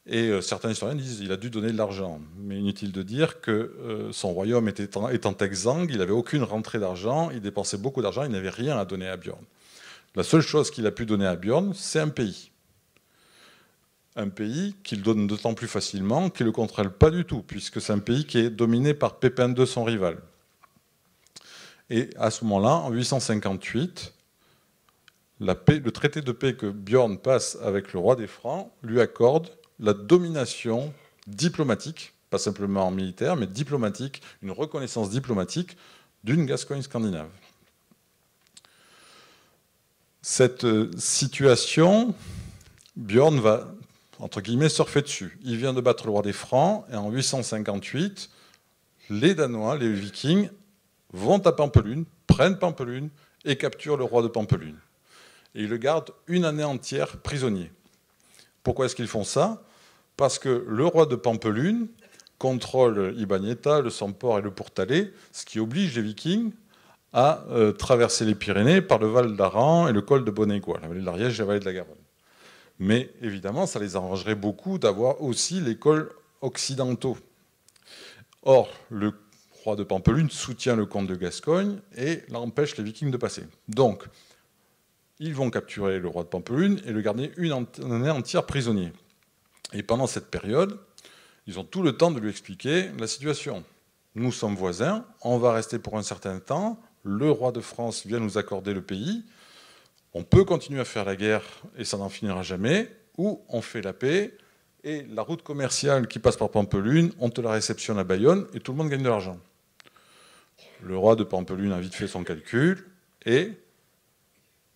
Et certains historiens disent qu'il a dû donner de l'argent. Mais inutile de dire que son royaume étant exsangue, il n'avait aucune rentrée d'argent, il dépensait beaucoup d'argent, il n'avait rien à donner à Björn. La seule chose qu'il a pu donner à Björn, c'est un pays. Un pays qu'il donne d'autant plus facilement qu'il ne le contrôle pas du tout, puisque c'est un pays qui est dominé par Pépin II, son rival. Et à ce moment-là, en 858, le traité de paix que Björn passe avec le roi des Francs lui accorde la domination diplomatique, pas simplement militaire, mais diplomatique, une reconnaissance diplomatique d'une Gascogne scandinave. Cette situation, Björn va, entre guillemets, surfer dessus. Il vient de battre le roi des Francs, et en 858, les Danois, les Vikings, vont à Pampelune, prennent Pampelune et capturent le roi de Pampelune. Et ils le gardent une année entière prisonnier. Pourquoi est-ce qu'ils font ça? Parce que le roi de Pampelune contrôle Ibaneta, le Somport et le Pourtalais, ce qui oblige les Vikings à traverser les Pyrénées par le Val d'Aran et le col de Bonaigua, la vallée de l'Ariège et la vallée de la Garonne. Mais évidemment, ça les arrangerait beaucoup d'avoir aussi les cols occidentaux. Or, le roi de Pampelune soutient le comte de Gascogne et l'empêche les Vikings de passer. Donc, ils vont capturer le roi de Pampelune et le garder une année entière prisonnier. Et pendant cette période, ils ont tout le temps de lui expliquer la situation. Nous sommes voisins, on va rester pour un certain temps, le roi de France vient nous accorder le pays, on peut continuer à faire la guerre et ça n'en finira jamais, ou on fait la paix, et la route commerciale qui passe par Pampelune, on te la réceptionne à Bayonne, et tout le monde gagne de l'argent. Le roi de Pampelune a vite fait son calcul, et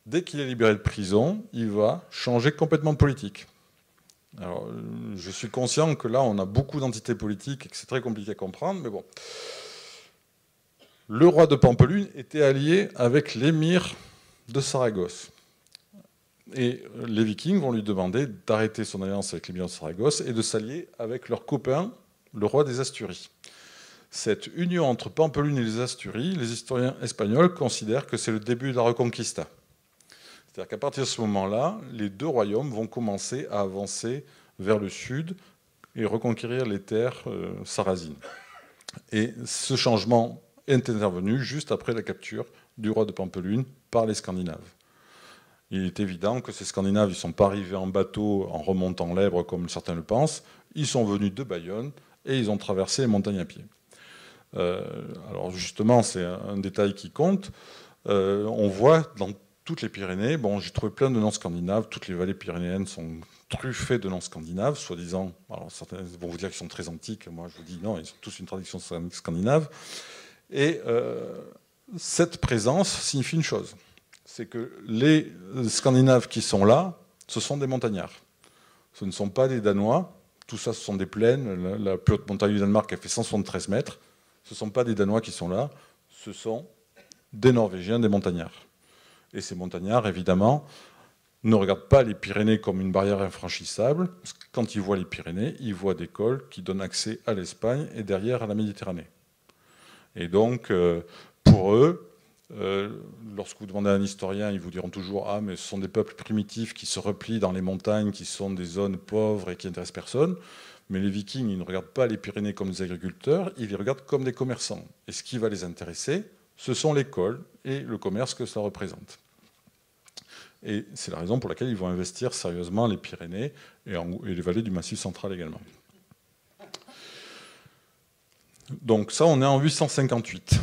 dès qu'il est libéré de prison, il va changer complètement de politique. Alors, je suis conscient que là, on a beaucoup d'entités politiques et que c'est très compliqué à comprendre, mais bon. Le roi de Pampelune était allié avec l'émir de Saragosse. Et les Vikings vont lui demander d'arrêter son alliance avec l'émir de Saragosse et de s'allier avec leur copain, le roi des Asturies. Cette union entre Pampelune et les Asturies, les historiens espagnols considèrent que c'est le début de la Reconquista. C'est-à-dire qu'à partir de ce moment-là, les deux royaumes vont commencer à avancer vers le sud et reconquérir les terres sarrasines. Et ce changement est intervenu juste après la capture du roi de Pampelune par les Scandinaves. Il est évident que ces Scandinaves ne sont pas arrivés en bateau en remontant l'Èbre comme certains le pensent. Ils sont venus de Bayonne et ils ont traversé les montagnes à pied. Alors justement, c'est un détail qui compte. On voit dans toutes les Pyrénées, bon, j'ai trouvé plein de noms scandinaves, toutes les vallées pyrénéennes sont truffées de noms scandinaves, soi-disant, alors certains vont vous dire qu'ils sont très antiques, moi je vous dis non, ils ont tous une tradition scandinave. Et cette présence signifie une chose, c'est que les Scandinaves qui sont là, ce sont des montagnards. Ce ne sont pas des Danois, tout ça ce sont des plaines, la plus haute montagne du Danemark elle fait 173 mètres, ce ne sont pas des Danois qui sont là, ce sont des Norvégiens, des montagnards. Et ces montagnards, évidemment, ne regardent pas les Pyrénées comme une barrière infranchissable. Parce que quand ils voient les Pyrénées, ils voient des cols qui donnent accès à l'Espagne et derrière à la Méditerranée. Et donc, pour eux, lorsque vous demandez à un historien, ils vous diront toujours « Ah, mais ce sont des peuples primitifs qui se replient dans les montagnes, qui sont des zones pauvres et qui n'intéressent personne. » Mais les Vikings, ils ne regardent pas les Pyrénées comme des agriculteurs, ils les regardent comme des commerçants. Et ce qui va les intéresser, ce sont l'école et le commerce que ça représente. Et c'est la raison pour laquelle ils vont investir sérieusement les Pyrénées et les vallées du Massif central également. Donc ça, on est en 858.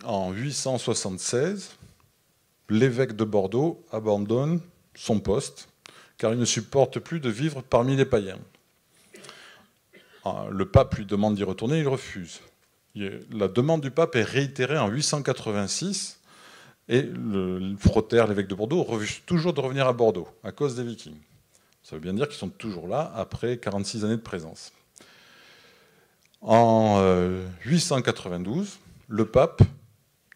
En 876, l'évêque de Bordeaux abandonne son poste car il ne supporte plus de vivre parmi les païens. Le pape lui demande d'y retourner, il refuse. La demande du pape est réitérée en 886 et le Frotter, l'évêque de Bordeaux, refuse toujours de revenir à Bordeaux à cause des Vikings. Ça veut bien dire qu'ils sont toujours là après 46 années de présence. En 892, le pape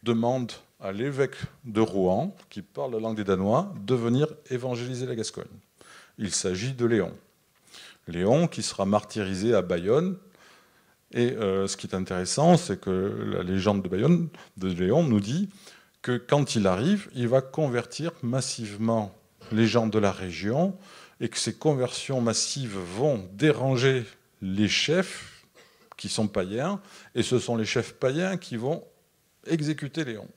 demande à l'évêque de Rouen, qui parle la langue des Danois, de venir évangéliser la Gascogne. Il s'agit de Léon. Léon qui sera martyrisé à Bayonne. Et ce qui est intéressant, c'est que la légende de Bayonne, de Léon, nous dit que quand il arrive, il va convertir massivement les gens de la région et que ces conversions massives vont déranger les chefs qui sont païens, et ce sont les chefs païens qui vont exécuter Léon.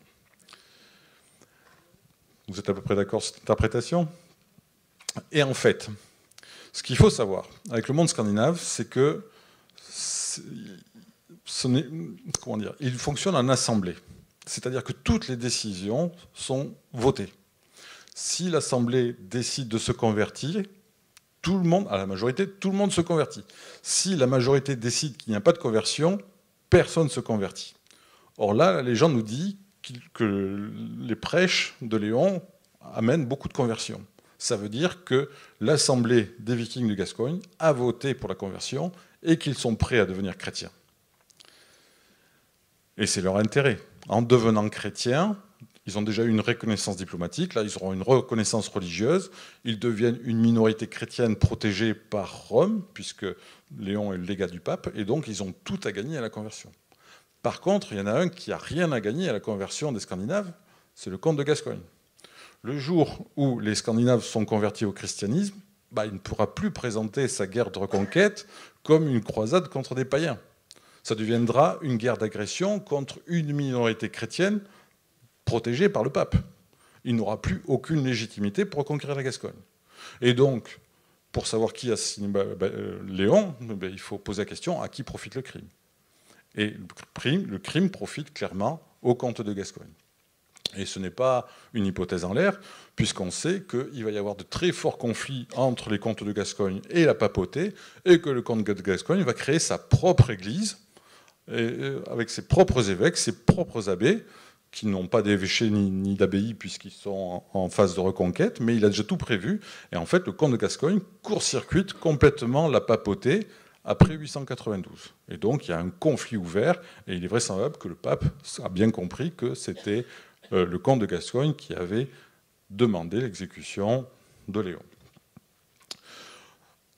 Vous êtes à peu près d'accord sur cette interprétation ? Et en fait, ce qu'il faut savoir avec le monde scandinave, c'est que il fonctionne en assemblée. C'est-à-dire que toutes les décisions sont votées. Si l'assemblée décide de se convertir, tout le monde, à la majorité, tout le monde se convertit. Si la majorité décide qu'il n'y a pas de conversion, personne ne se convertit. Or là, la légende nous dit que les prêches de Léon amènent beaucoup de conversions. Ça veut dire que l'assemblée des Vikings de Gascogne a voté pour la conversion et qu'ils sont prêts à devenir chrétiens. Et c'est leur intérêt. En devenant chrétiens, ils ont déjà eu une reconnaissance diplomatique, là ils auront une reconnaissance religieuse, ils deviennent une minorité chrétienne protégée par Rome, puisque Léon est le légat du pape, et donc ils ont tout à gagner à la conversion. Par contre, il y en a un qui n'a rien à gagner à la conversion des Scandinaves, c'est le comte de Gascogne. Le jour où les Scandinaves sont convertis au christianisme, il ne pourra plus présenter sa guerre de reconquête comme une croisade contre des païens. Ça deviendra une guerre d'agression contre une minorité chrétienne protégée par le pape. Il n'aura plus aucune légitimité pour reconquérir la Gascogne. Et donc, pour savoir qui a assassiné Léon, il faut poser la question à qui profite le crime. Et le crime profite clairement au comte de Gascogne. Et ce n'est pas une hypothèse en l'air, puisqu'on sait qu'il va y avoir de très forts conflits entre les comtes de Gascogne et la papauté, et que le comte de Gascogne va créer sa propre église, avec ses propres évêques, ses propres abbés, qui n'ont pas d'évêché ni d'abbaye, puisqu'ils sont en phase de reconquête, mais il a déjà tout prévu. Et en fait, le comte de Gascogne court-circuite complètement la papauté après 892. Et donc, il y a un conflit ouvert, et il est vraisemblable que le pape a bien compris que c'était le comte de Gascogne qui avait demandé l'exécution de Léon.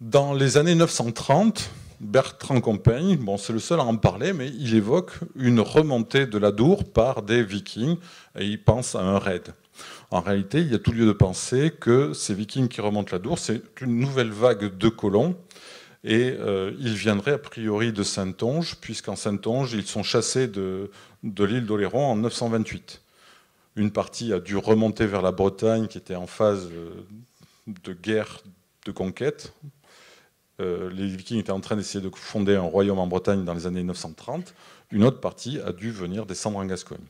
Dans les années 930, Bertrand Compagne, c'est le seul à en parler, mais il évoque une remontée de l'Adour par des Vikings, et il pense à un raid. En réalité, il y a tout lieu de penser que ces Vikings qui remontent l'Adour, c'est une nouvelle vague de colons, et ils viendraient a priori de Saintonge, puisqu'en Saintonge, ils sont chassés de l'île d'Oléron en 928. Une partie a dû remonter vers la Bretagne, qui était en phase de guerre de conquête. Les Vikings étaient en train d'essayer de fonder un royaume en Bretagne dans les années 930. Une autre partie a dû venir descendre en Gascogne.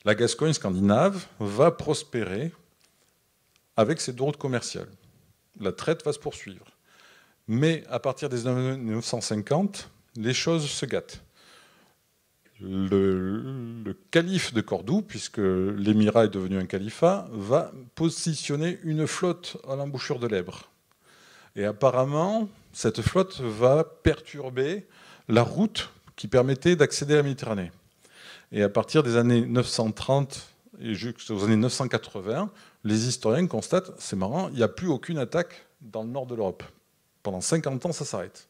La Gascogne scandinave va prospérer avec ses routes commerciales. La traite va se poursuivre. Mais à partir des années 950, les choses se gâtent. Le calife de Cordoue, puisque l'émirat est devenu un califat, va positionner une flotte à l'embouchure de l'Èbre. Et apparemment, cette flotte va perturber la route qui permettait d'accéder à la Méditerranée. Et à partir des années 930 et jusqu'aux années 980, les historiens constatent, c'est marrant, il n'y a plus aucune attaque dans le nord de l'Europe. Pendant 50 ans, ça s'arrête.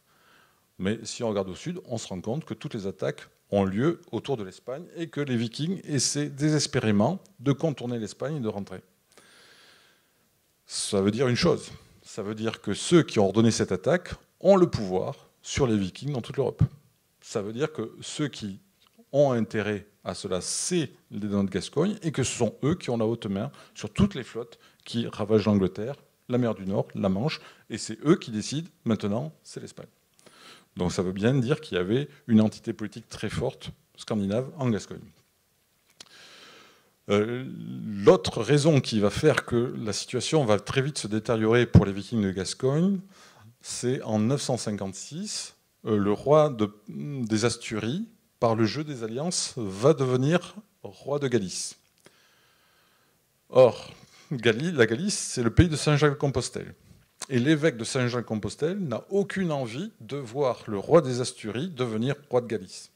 Mais si on regarde au sud, on se rend compte que toutes les attaques ont lieu autour de l'Espagne et que les Vikings essaient désespérément de contourner l'Espagne et de rentrer. Ça veut dire une chose, ça veut dire que ceux qui ont ordonné cette attaque ont le pouvoir sur les Vikings dans toute l'Europe. Ça veut dire que ceux qui ont intérêt à cela, c'est les Danois de Gascogne, et que ce sont eux qui ont la haute main sur toutes les flottes qui ravagent l'Angleterre, la mer du Nord, la Manche, et c'est eux qui décident, maintenant, c'est l'Espagne. Donc ça veut bien dire qu'il y avait une entité politique très forte scandinave en Gascogne. L'autre raison qui va faire que la situation va très vite se détériorer pour les Vikings de Gascogne, c'est en 956, le roi des Asturies, par le jeu des alliances, va devenir roi de Galice. Or, la Galice, c'est le pays de Saint-Jacques-de-Compostelle. Et l'évêque de Saint-Jacques-de-Compostelle n'a aucune envie de voir le roi des Asturies devenir roi de Galice.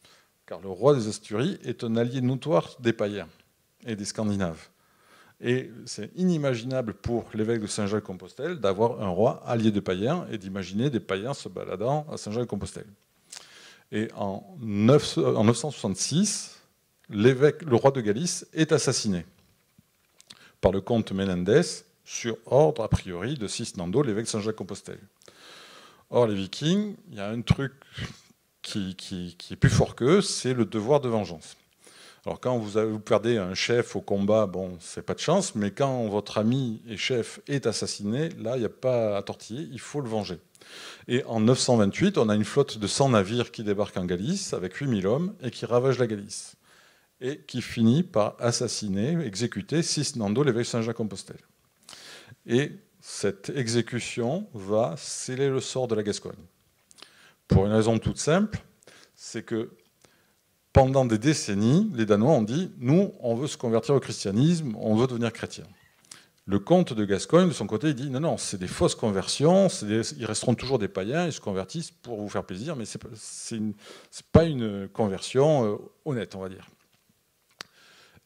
Car le roi des Asturies est un allié notoire des païens et des Scandinaves. Et c'est inimaginable pour l'évêque de Saint-Jacques-de-Compostelle d'avoir un roi allié des païens et d'imaginer des païens se baladant à Saint-Jacques-de-Compostelle. Et en 966, le roi de Galice est assassiné par le comte Menendez sur ordre, a priori, de Cisnando, l'évêque de Saint-Jacques-de-Compostelle. Or, les Vikings, il y a un truc qui est plus fort qu'eux, c'est le devoir de vengeance. Alors, quand vous perdez un chef au combat, bon, c'est pas de chance, mais quand votre ami et chef est assassiné, là, il n'y a pas à tortiller, il faut le venger. Et en 928, on a une flotte de 100 navires qui débarquent en Galice, avec 8000 hommes, et qui ravagent la Galice. Et qui finit par assassiner, exécuter Cisnando, l'évêque de Saint-Jacques-de-Compostelle. Et cette exécution va sceller le sort de la Gascogne. Pour une raison toute simple, c'est que pendant des décennies, les Danois ont dit « Nous, on veut se convertir au christianisme, on veut devenir chrétien ». Le comte de Gascogne, de son côté, il dit « Non, non, c'est des fausses conversions, ils resteront toujours des païens, ils se convertissent pour vous faire plaisir, mais ce n'est pas une conversion honnête, on va dire ».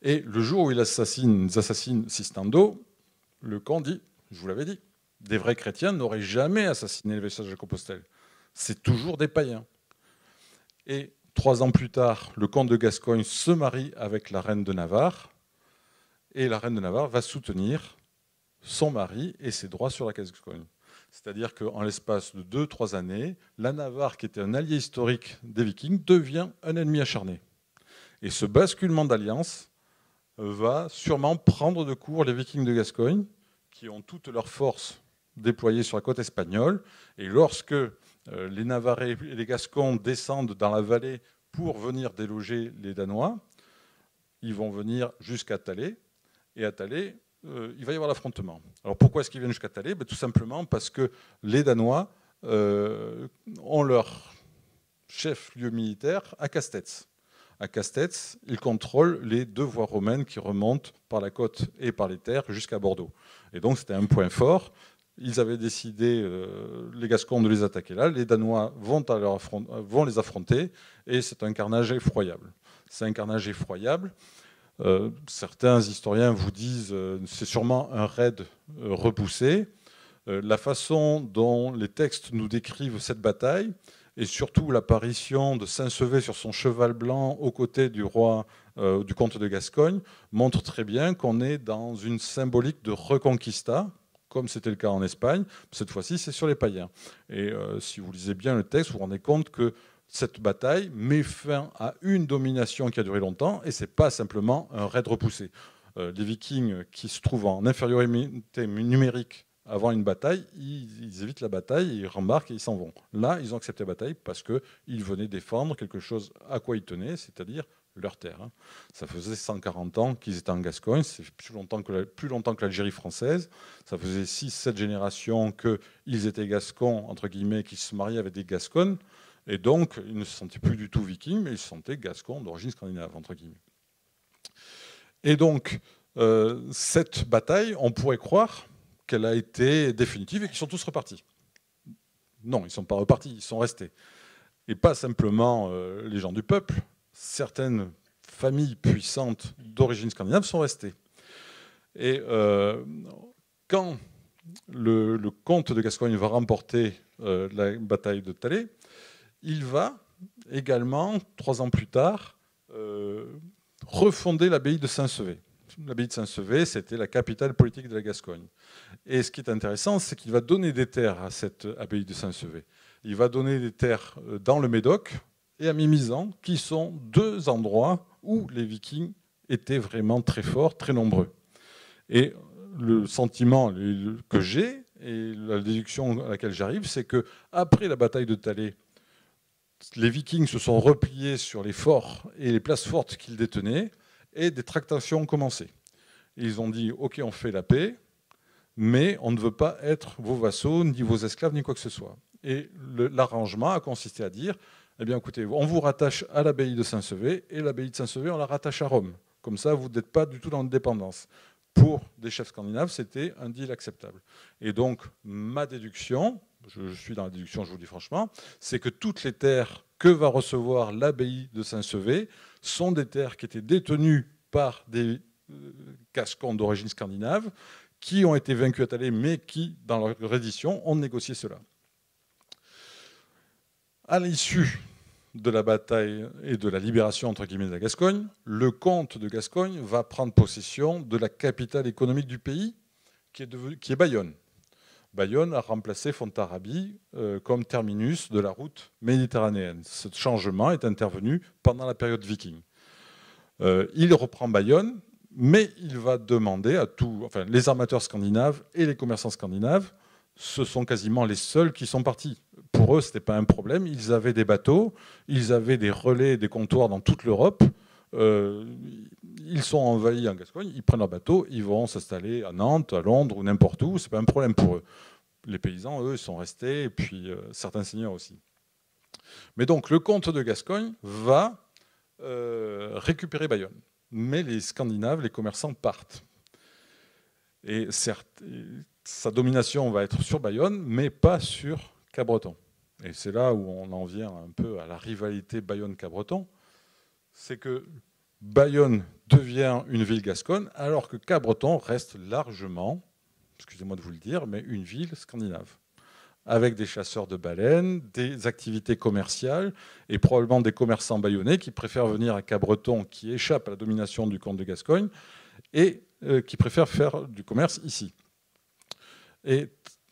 Et le jour où ils assassinent Cisnando, le comte dit « Je vous l'avais dit, des vrais chrétiens n'auraient jamais assassiné l'évêque de Saint-Jacques-de-Compostelle. C'est toujours des païens. » Et 3 ans plus tard, le comte de Gascogne se marie avec la reine de Navarre, et la reine de Navarre va soutenir son mari et ses droits sur la Gascogne. C'est-à-dire qu'en l'espace de 2-3 années, la Navarre, qui était un allié historique des Vikings, devient un ennemi acharné. Et ce basculement d'alliance va sûrement prendre de court les Vikings de Gascogne, qui ont toutes leurs forces déployées sur la côte espagnole. Et lorsque les Navarrais et les Gascons descendent dans la vallée pour venir déloger les Danois, ils vont venir jusqu'à Thalès. Et à Thalès, il va y avoir l'affrontement. Alors pourquoi est-ce qu'ils viennent jusqu'à Thalès? Tout simplement parce que les Danois ont leur chef-lieu militaire à Castets. À Castets, ils contrôlent les 2 voies romaines qui remontent par la côte et par les terres jusqu'à Bordeaux. Et donc c'était un point fort. Ils avaient décidé, les Gascons, de les attaquer là. Les Danois vont les affronter et c'est un carnage effroyable. C'est un carnage effroyable. Certains historiens vous disent c'est sûrement un raid repoussé. La façon dont les textes nous décrivent cette bataille, et surtout l'apparition de Saint-Sever sur son cheval blanc aux côtés du roi, du comte de Gascogne, montre très bien qu'on est dans une symbolique de reconquista, comme c'était le cas en Espagne. Cette fois-ci, c'est sur les païens. Et si vous lisez bien le texte, vous vous rendez compte que cette bataille met fin à une domination qui a duré longtemps, et ce n'est pas simplement un raid repoussé. Les Vikings qui se trouvent en infériorité numérique avant une bataille, ils évitent la bataille, ils rembarquent et ils s'en vont. Là, ils ont accepté la bataille parce qu'ils venaient défendre quelque chose à quoi ils tenaient, c'est-à-dire leur terre. Ça faisait 140 ans qu'ils étaient en Gascogne, c'est plus longtemps que l'Algérie française. Ça faisait 6-7 générations qu'ils étaient gascons, entre guillemets, qu'ils se mariaient avec des gasconnes. Et donc, ils ne se sentaient plus du tout vikings, mais ils se sentaient gascons d'origine scandinave, entre guillemets. Et donc, cette bataille, on pourrait croire qu'elle a été définitive et qu'ils sont tous repartis. Non, ils ne sont pas repartis, ils sont restés. Et pas simplement les gens du peuple, certaines familles puissantes d'origine scandinave sont restées. Et quand le comte de Gascogne va remporter la bataille de Thalès, il va également, 3 ans plus tard, refonder l'abbaye de Saint-Sevé. L'abbaye de Saint-Sevé, c'était la capitale politique de la Gascogne. Et ce qui est intéressant, c'est qu'il va donner des terres à cette abbaye de Saint-Sevé. Il va donner des terres dans le Médoc et à Mimizan, qui sont 2 endroits où les Vikings étaient vraiment très forts, très nombreux. Et le sentiment que j'ai, et la déduction à laquelle j'arrive, c'est qu'après la bataille de Thalès, les Vikings se sont repliés sur les forts et les places fortes qu'ils détenaient, et des tractations ont commencé. Et ils ont dit « Ok, on fait la paix, mais on ne veut pas être vos vassaux, ni vos esclaves, ni quoi que ce soit. » Et l'arrangement a consisté à dire « Eh bien, écoutez, on vous rattache à l'abbaye de Saint-Sevé, et l'abbaye de Saint-Sevé, on la rattache à Rome. Comme ça, vous n'êtes pas du tout dans la dépendance. » Pour des chefs scandinaves, c'était un deal acceptable. Et donc, ma déduction, je suis dans la déduction, je vous le dis franchement, c'est que toutes les terres que va recevoir l'abbaye de Saint-Sevé sont des terres qui étaient détenues par des Gascons d'origine scandinave, qui ont été vaincus à Thalès, mais qui, dans leur reddition, ont négocié cela. À l'issue de la bataille et de la libération entre guillemets de la Gascogne, le comte de Gascogne va prendre possession de la capitale économique du pays, qui est Bayonne. Bayonne a remplacé Fontarrabie comme terminus de la route méditerranéenne. Ce changement est intervenu pendant la période viking. Il reprend Bayonne, mais il va demander à les armateurs scandinaves et les commerçants scandinaves, ce sont quasiment les seuls qui sont partis. Pour eux, ce n'était pas un problème. Ils avaient des bateaux, ils avaient des relais, des comptoirs dans toute l'Europe. Ils sont envahis en Gascogne, ils prennent leur bateau, ils vont s'installer à Nantes, à Londres ou n'importe où. Ce n'est pas un problème pour eux. Les paysans, eux, sont restés, et puis certains seigneurs aussi. Mais donc, le comte de Gascogne va récupérer Bayonne. Mais les Scandinaves, les commerçants partent. Et certes, sa domination va être sur Bayonne, mais pas sur Cabreton. Et c'est là où on en vient un peu à la rivalité Bayonne-Cabreton. C'est que Bayonne devient une ville gasconne, alors que Cabreton reste largement, excusez-moi de vous le dire, mais une ville scandinave, avec des chasseurs de baleines, des activités commerciales, et probablement des commerçants bayonnais qui préfèrent venir à Cabreton, qui échappe à la domination du comte de Gascogne, et qui préfèrent faire du commerce ici. Et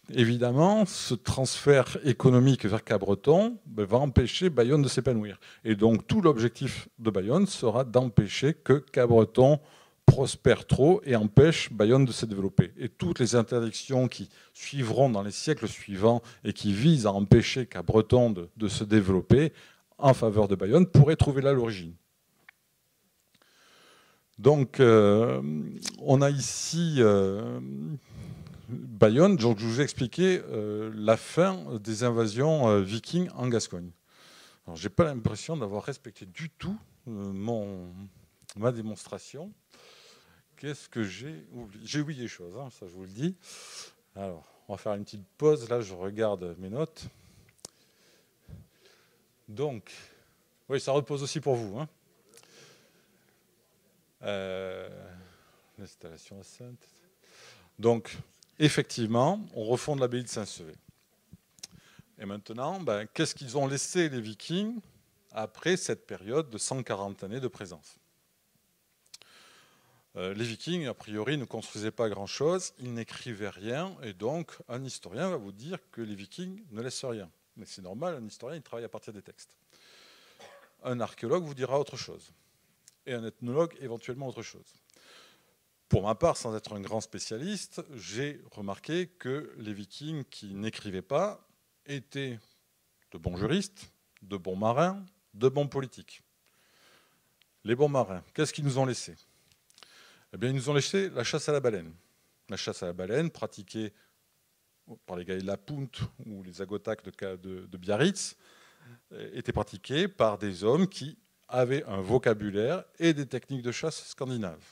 évidemment, ce transfert économique vers Cabreton va empêcher Bayonne de s'épanouir. Et donc, tout l'objectif de Bayonne sera d'empêcher que Cabreton prospère trop et empêche Bayonne de se développer. Et toutes les interdictions qui suivront dans les siècles suivants et qui visent à empêcher Cabreton de se développer en faveur de Bayonne pourraient trouver là l'origine. Donc, on a ici Bayonne. Donc, je vous ai expliqué la fin des invasions vikings en Gascogne. Je n'ai pas l'impression d'avoir respecté du tout ma démonstration. Qu'est-ce que j'ai oublié? J'ai oublié des choses, hein, ça je vous le dis. Alors, on va faire une petite pause. Là, je regarde mes notes. Donc, oui, ça repose aussi pour vous. Hein. L'installation sainte. Donc, effectivement, on refonde l'abbaye de Saint-Sevé. Et maintenant, qu'est-ce qu'ils ont laissé les Vikings après cette période de 140 années de présence? Les Vikings, a priori, ne construisaient pas grand-chose, ils n'écrivaient rien, et donc un historien va vous dire que les Vikings ne laissent rien. Mais c'est normal, un historien, il travaille à partir des textes. Un archéologue vous dira autre chose, et un ethnologue éventuellement autre chose. Pour ma part, sans être un grand spécialiste, j'ai remarqué que les Vikings qui n'écrivaient pas étaient de bons juristes, de bons marins, de bons politiques. Les bons marins, qu'est-ce qu'ils nous ont laissé ? Eh bien, ils nous ont laissé la chasse à la baleine. La chasse à la baleine pratiquée par les Gaïla Punt ou les Agotak de Biarritz était pratiquée par des hommes qui avaient un vocabulaire et des techniques de chasse scandinaves.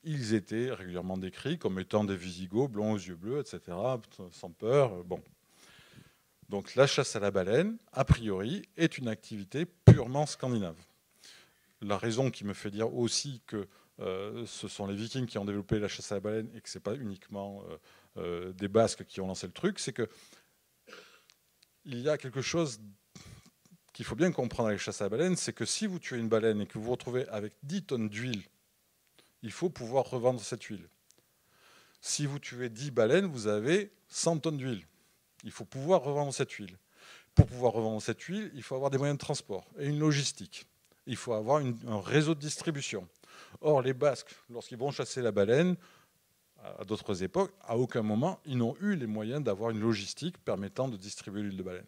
Ils étaient régulièrement décrits comme étant des Visigoths, blonds aux yeux bleus, etc., sans peur. Bon. Donc la chasse à la baleine, a priori, est une activité purement scandinave. La raison qui me fait dire aussi que ce sont les Vikings qui ont développé la chasse à la baleine et que ce n'est pas uniquement des Basques qui ont lancé le truc, c'est qu'il y a quelque chose qu'il faut bien comprendre avec la chasse à la baleine, c'est que si vous tuez une baleine et que vous vous retrouvez avec 10 tonnes d'huile, il faut pouvoir revendre cette huile. Si vous tuez 10 baleines, vous avez 100 tonnes d'huile. Il faut pouvoir revendre cette huile. Pour pouvoir revendre cette huile, il faut avoir des moyens de transport et une logistique. Il faut avoir un réseau de distribution. Or, les Basques, lorsqu'ils vont chasser la baleine, à d'autres époques, à aucun moment, ils n'ont eu les moyens d'avoir une logistique permettant de distribuer l'huile de baleine.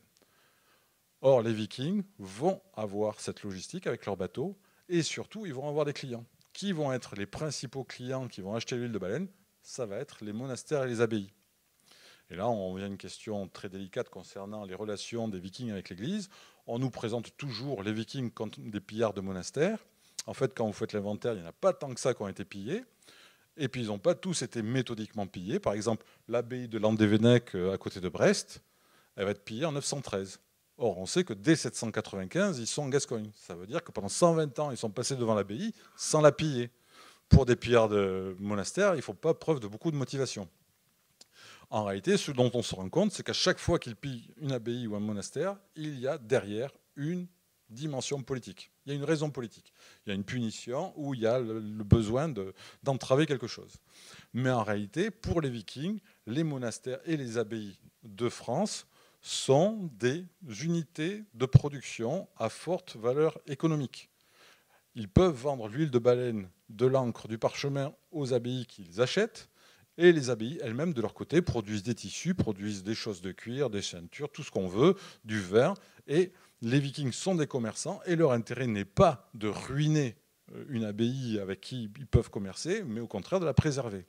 Or, les Vikings vont avoir cette logistique avec leurs bateaux et surtout, ils vont avoir des clients. Qui vont être les principaux clients qui vont acheter l'huile de baleine? Ça va être les monastères et les abbayes. Et là, on vient à une question très délicate concernant les relations des Vikings avec l'Église. On nous présente toujours les Vikings comme des pillards de monastères. En fait, quand vous faites l'inventaire, il n'y en a pas tant que ça qui ont été pillés. Et puis, ils n'ont pas tous été méthodiquement pillés. Par exemple, l'abbaye de Landévennec, à côté de Brest, elle va être pillée en 913. Or, on sait que dès 795, ils sont en Gascogne. Ça veut dire que pendant 120 ans, ils sont passés devant l'abbaye sans la piller. Pour des pillards de monastères, il ne faut pas preuve de beaucoup de motivation. En réalité, ce dont on se rend compte, c'est qu'à chaque fois qu'ils pillent une abbaye ou un monastère, il y a derrière une dimension politique. Il y a une raison politique. Il y a une punition ou il y a le besoin d'entraver quelque chose. Mais en réalité, pour les Vikings, les monastères et les abbayes de France sont des unités de production à forte valeur économique. Ils peuvent vendre l'huile de baleine, de l'encre, du parchemin aux abbayes qu'ils achètent, et les abbayes elles-mêmes, de leur côté, produisent des tissus, produisent des choses de cuir, des ceintures, tout ce qu'on veut, du vin. Et les Vikings sont des commerçants, et leur intérêt n'est pas de ruiner une abbaye avec qui ils peuvent commercer, mais au contraire de la préserver.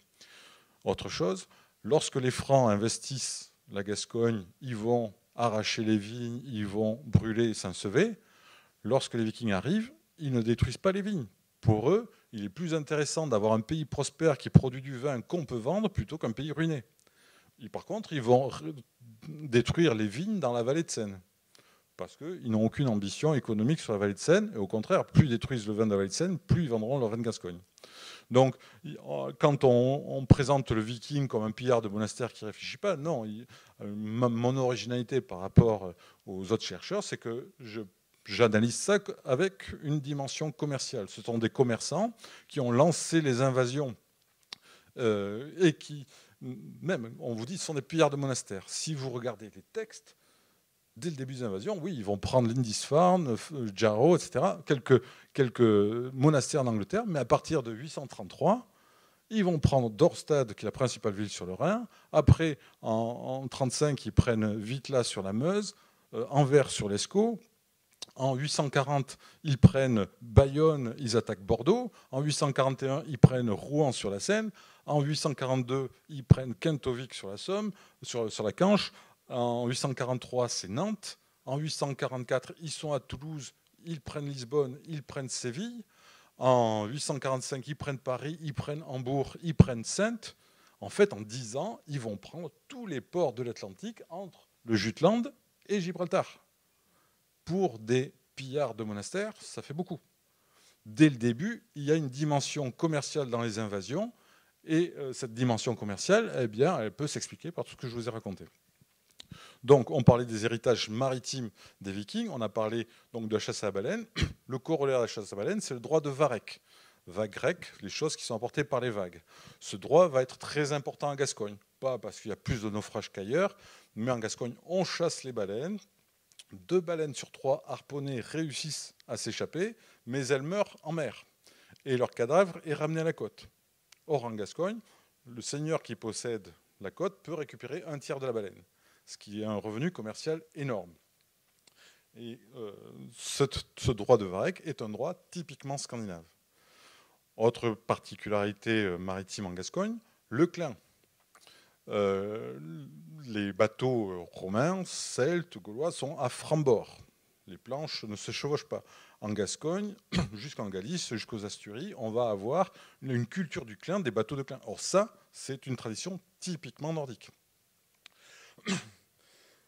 Autre chose, lorsque les Francs investissent la Gascogne, ils vont arracher les vignes, ils vont brûler Saint-Sevé. Lorsque les Vikings arrivent, ils ne détruisent pas les vignes. Pour eux, il est plus intéressant d'avoir un pays prospère qui produit du vin qu'on peut vendre plutôt qu'un pays ruiné. Et par contre, ils vont détruire les vignes dans la vallée de Seine. Parce qu'ils n'ont aucune ambition économique sur la vallée de Seine. Et au contraire, plus ils détruisent le vin de la vallée de Seine, plus ils vendront leur vin de Gascogne. Donc, quand on présente le Viking comme un pillard de monastère qui ne réfléchit pas, non. Mon originalité par rapport aux autres chercheurs, c'est que j'analyse ça avec une dimension commerciale. Ce sont des commerçants qui ont lancé les invasions et qui, même, on vous dit, ce sont des pillards de monastères. Si vous regardez les textes, dès le début des invasions, oui, ils vont prendre Lindisfarne, Jarrow, etc., quelques monastères en Angleterre, mais à partir de 833, ils vont prendre Dorstad, qui est la principale ville sur le Rhin. Après, en 1935, ils prennent Wittla sur la Meuse, Anvers sur l'Escaut. En 840, ils prennent Bayonne, ils attaquent Bordeaux. En 841, ils prennent Rouen sur la Seine. En 842, ils prennent Quintovic sur la Somme, sur la Canche. En 843, c'est Nantes. En 844, ils sont à Toulouse, ils prennent Lisbonne, ils prennent Séville. En 845, ils prennent Paris, ils prennent Hambourg, ils prennent Saintes. En fait, en 10 ans, ils vont prendre tous les ports de l'Atlantique entre le Jutland et Gibraltar. Pour des pillards de monastères, ça fait beaucoup. Dès le début, il y a une dimension commerciale dans les invasions, et cette dimension commerciale, eh bien, elle peut s'expliquer par tout ce que je vous ai raconté. Donc, on parlait des héritages maritimes des Vikings, on a parlé donc de la chasse à la baleine. Le corollaire de la chasse à la baleine, c'est le droit de varech. Vague grecque, les choses qui sont apportées par les vagues. Ce droit va être très important en Gascogne. Pas parce qu'il y a plus de naufrages qu'ailleurs, mais en Gascogne, on chasse les baleines. 2 baleines sur 3 harponnées réussissent à s'échapper, mais elles meurent en mer. Et leur cadavre est ramené à la côte. Or, en Gascogne, le seigneur qui possède la côte peut récupérer un tiers de la baleine, ce qui est un revenu commercial énorme. Et ce droit de varech est un droit typiquement scandinave. Autre particularité maritime en Gascogne, le clin. Les bateaux romains, celtes, gaulois sont à franc-bord. Les planches ne se chevauchent pas. En Gascogne, jusqu'en Galice, jusqu'aux Asturies, on va avoir une culture du clin, des bateaux de clin. Or ça, c'est une tradition typiquement nordique.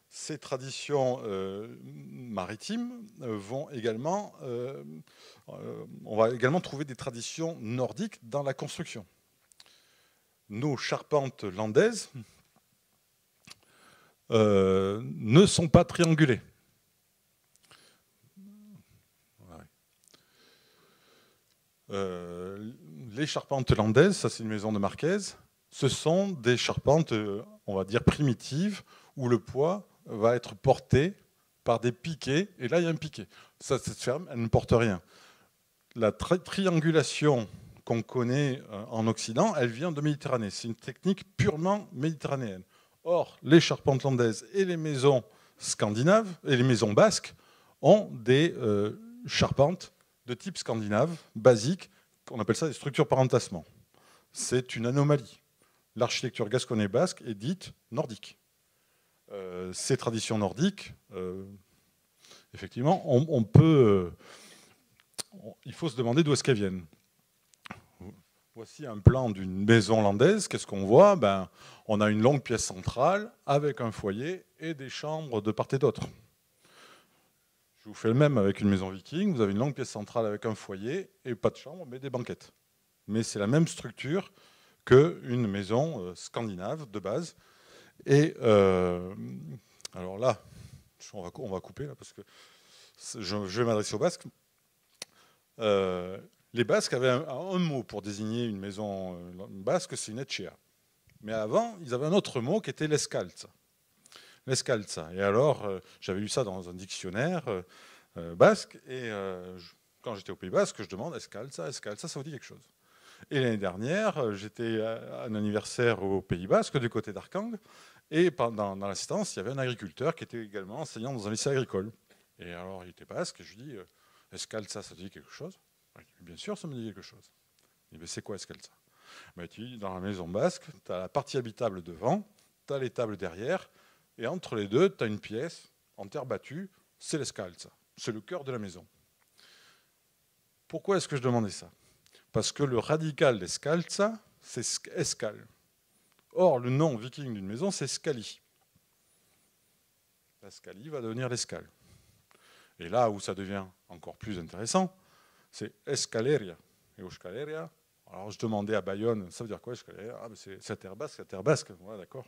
Ces traditions maritimes vont également... on va également trouver des traditions nordiques dans la construction. Nos charpentes landaises ne sont pas triangulées. les charpentes landaises, ça c'est une maison de Marquez, ce sont des charpentes, on va dire, primitives, où le poids va être porté par des piquets, et là il y a un piquet. Ça, cette ferme, elle ne porte rien. La triangulation qu'on connaît en Occident, elle vient de Méditerranée. C'est une technique purement méditerranéenne. Or, les charpentes landaises et les maisons scandinaves, et les maisons basques, ont des charpentes de type scandinave, basique, on appelle ça des structures par entassement. C'est une anomalie. L'architecture gasconnaise basque est dite nordique. Ces traditions nordiques, effectivement, il faut se demander d'où est-ce qu'elles viennent. Voici un plan d'une maison landaise. Qu'est-ce qu'on voit? On a une longue pièce centrale avec un foyer et des chambres de part et d'autre. Je vous fais le même avec une maison viking. Vous avez une longue pièce centrale avec un foyer et pas de chambre, mais des banquettes. Mais c'est la même structure qu'une maison scandinave de base. Et alors là, on va couper là parce que je vais m'adresser aux Basques. Les Basques avaient un mot pour désigner une maison basque, c'est une etxea. Mais avant, ils avaient un autre mot qui était l'escalza. L'escalza. Et alors, j'avais lu ça dans un dictionnaire basque, et quand j'étais au Pays Basque, je demande escalza, escalza, ça vous dit quelque chose? Et l'année dernière, j'étais à un anniversaire au Pays Basque, du côté d'Arkang, et dans l'assistance, il y avait un agriculteur qui était également enseignant dans un lycée agricole. Et alors, il était basque, et je lui dis, escalza, ça te dit quelque chose? Bien sûr, ça me dit quelque chose. Il dit, c'est quoi escalza? Dans la maison basque, tu as la partie habitable devant, tu as les tables derrière, et entre les deux, tu as une pièce en terre battue, c'est l'escalza. C'est le cœur de la maison. Pourquoi est-ce que je demandais ça? Parce que le radical d'escalza, c'est escal. Or, le nom viking d'une maison, c'est scali. La scali va devenir l'escale. Et là où ça devient encore plus intéressant, c'est escaleria. Et escaleria, alors je demandais à Bayonne, ça veut dire quoi escaleria? Ah, c'est la terre basque, c'est la terre basque. Ouais, d'accord.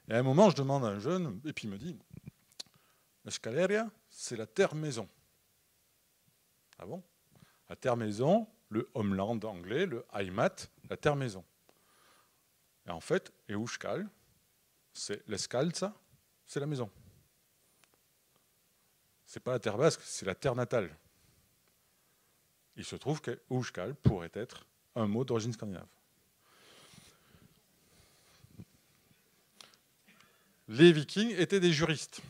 Et à un moment, je demande à un jeune, et puis il me dit, escaleria, c'est la terre maison. Ah bon? La terre maison, le homeland anglais, le heimat, la terre maison. Et en fait, euskal, c'est l'escalza, c'est la maison. C'est pas la terre basque, c'est la terre natale. Il se trouve que euskal pourrait être un mot d'origine scandinave. Les Vikings étaient des juristes.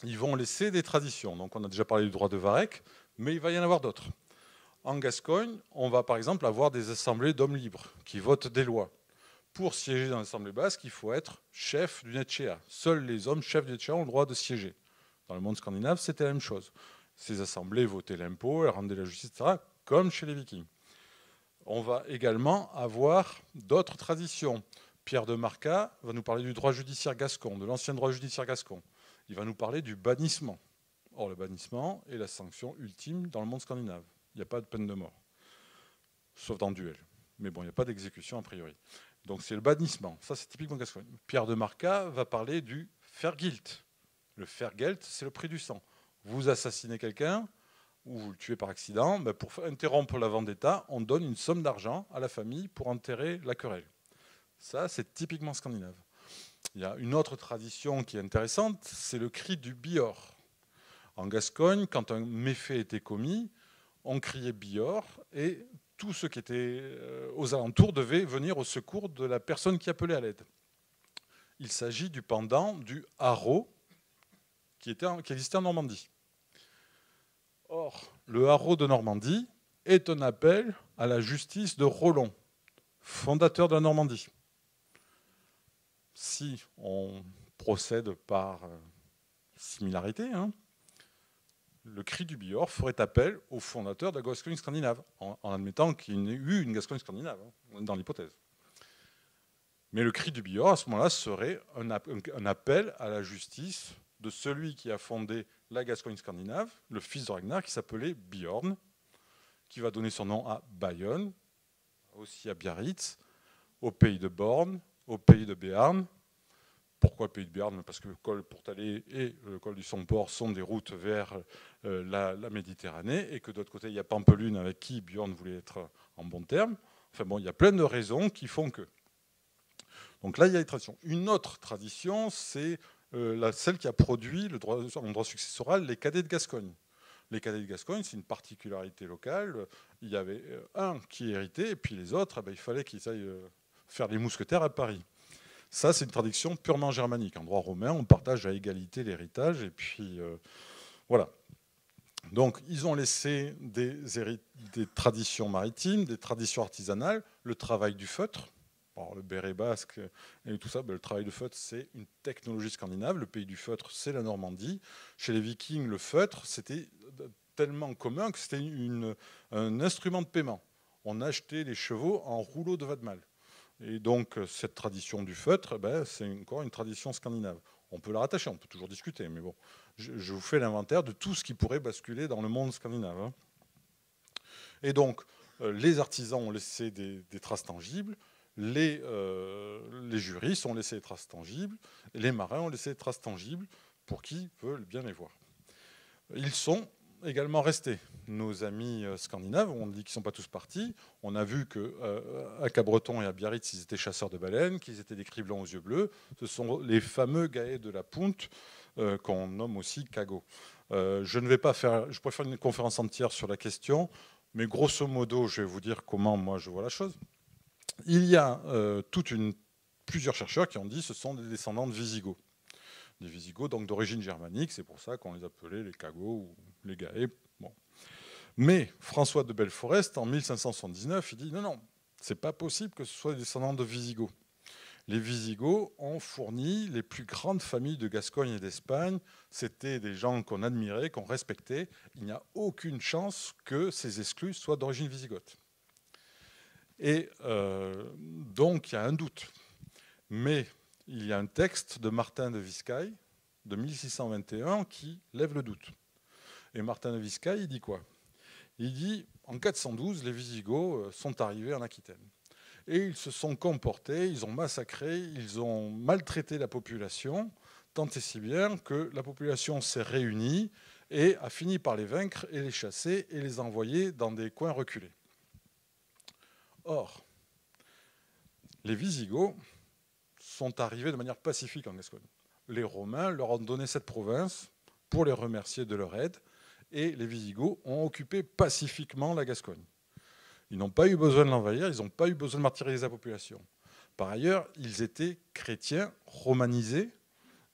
Ils vont laisser des traditions. Donc on a déjà parlé du droit de Varech, mais il va y en avoir d'autres. En Gascogne, on va par exemple avoir des assemblées d'hommes libres qui votent des lois. Pour siéger dans l'Assemblée basque, il faut être chef d'une etxea. Seuls les hommes chefs d'une etxea ont le droit de siéger. Dans le monde scandinave, c'était la même chose. Ces assemblées votaient l'impôt, elles rendaient la justice, etc., comme chez les Vikings. On va également avoir d'autres traditions. Pierre de Marca va nous parler du droit judiciaire gascon, de l'ancien droit judiciaire gascon. Il va nous parler du bannissement. Or, le bannissement est la sanction ultime dans le monde scandinave. Il n'y a pas de peine de mort, sauf dans le duel. Mais bon, il n'y a pas d'exécution a priori. Donc c'est le bannissement. Ça, c'est typiquement gascon. Pierre de Marca va parler du vergilt. Le vergelt, c'est le prix du sang. Vous assassinez quelqu'un ou vous le tuez par accident, pour interrompre la vendetta, on donne une somme d'argent à la famille pour enterrer la querelle. Ça, c'est typiquement scandinave. Il y a une autre tradition qui est intéressante, c'est le cri du bior. En Gascogne, quand un méfait était commis, on criait bior et tous ceux qui étaient aux alentours devaient venir au secours de la personne qui appelait à l'aide. Il s'agit du pendant du haro qui existait en Normandie. Or, le haro de Normandie est un appel à la justice de Rollon, fondateur de la Normandie. Si on procède par similarité, le cri du Bior ferait appel au fondateur de la Gascogne scandinave, en admettant qu'il y ait eu une Gascogne scandinave, dans l'hypothèse. Mais le cri du Bior, à ce moment-là, serait un appel à la justice de celui qui a fondé la Gascogne scandinave, le fils de Ragnar, qui s'appelait Bjorn, qui va donner son nom à Bayonne, aussi à Biarritz, au pays de Born, au pays de Béarn. Pourquoi le pays de Béarn? Parce que le col Pourtalais et le col du Somport sont des routes vers la Méditerranée, et que d'autre côté, il y a Pampelune avec qui Bjorn voulait être en bon terme. Enfin bon, il y a plein de raisons qui font que. Donc là, il y a les traditions. Une autre tradition, c'est celle qui a produit en droit successoral les cadets de Gascogne. Les cadets de Gascogne, c'est une particularité locale. Il y avait un qui héritait, et puis les autres, il fallait qu'ils aillent faire les mousquetaires à Paris. Ça, c'est une tradition purement germanique. En droit romain, on partage à égalité l'héritage, et puis voilà. Donc, ils ont laissé des traditions maritimes, des traditions artisanales, le travail du feutre. Alors, le béret basque et tout ça, le travail de feutre, c'est une technologie scandinave. Le pays du feutre, c'est la Normandie. Chez les Vikings, le feutre, c'était tellement commun que c'était un instrument de paiement. On achetait les chevaux en rouleaux de vadmal. Et donc, cette tradition du feutre, c'est encore une tradition scandinave. On peut la rattacher, on peut toujours discuter, mais bon, je vous fais l'inventaire de tout ce qui pourrait basculer dans le monde scandinave. Et donc, les artisans ont laissé des traces tangibles, les juristes ont laissé des traces tangibles, et les marins ont laissé des traces tangibles pour qui veulent bien les voir. Ils sont également restés. Nos amis scandinaves, on dit qu'ils ne sont pas tous partis. On a vu qu'à Cabreton et à Biarritz, ils étaient chasseurs de baleines, qu'ils étaient des criblants aux yeux bleus. Ce sont les fameux gaets de la Punte, qu'on nomme aussi cagots. Je pourrais faire une conférence entière sur la question, mais grosso modo, je vais vous dire comment moi je vois la chose. Il y a plusieurs chercheurs qui ont dit que ce sont des descendants de Visigoths. Des Visigoths, donc d'origine germanique, c'est pour ça qu'on les appelait les cagots ou les gaets. Bon. Mais François de Belforest, en 1579, il dit non, c'est pas possible que ce soit des descendants de Visigoths. Les Visigoths ont fourni les plus grandes familles de Gascogne et d'Espagne. C'était des gens qu'on admirait, qu'on respectait. Il n'y a aucune chance que ces exclus soient d'origine visigothe. Et donc, il y a un doute. Mais il y a un texte de Martin de Viscaï, de 1621, qui lève le doute. Et Martin de Viscaï, il dit quoi? Il dit, en 412, les Visigoths sont arrivés en Aquitaine. Et ils se sont comportés, ils ont massacré, ils ont maltraité la population, tant et si bien que la population s'est réunie et a fini par les vaincre et les chasser et les envoyer dans des coins reculés. Or, les Visigoths sont arrivés de manière pacifique en Gascogne. Les Romains leur ont donné cette province pour les remercier de leur aide, et les Visigoths ont occupé pacifiquement la Gascogne. Ils n'ont pas eu besoin de l'envahir, ils n'ont pas eu besoin de martyriser la population. Par ailleurs, ils étaient chrétiens, romanisés,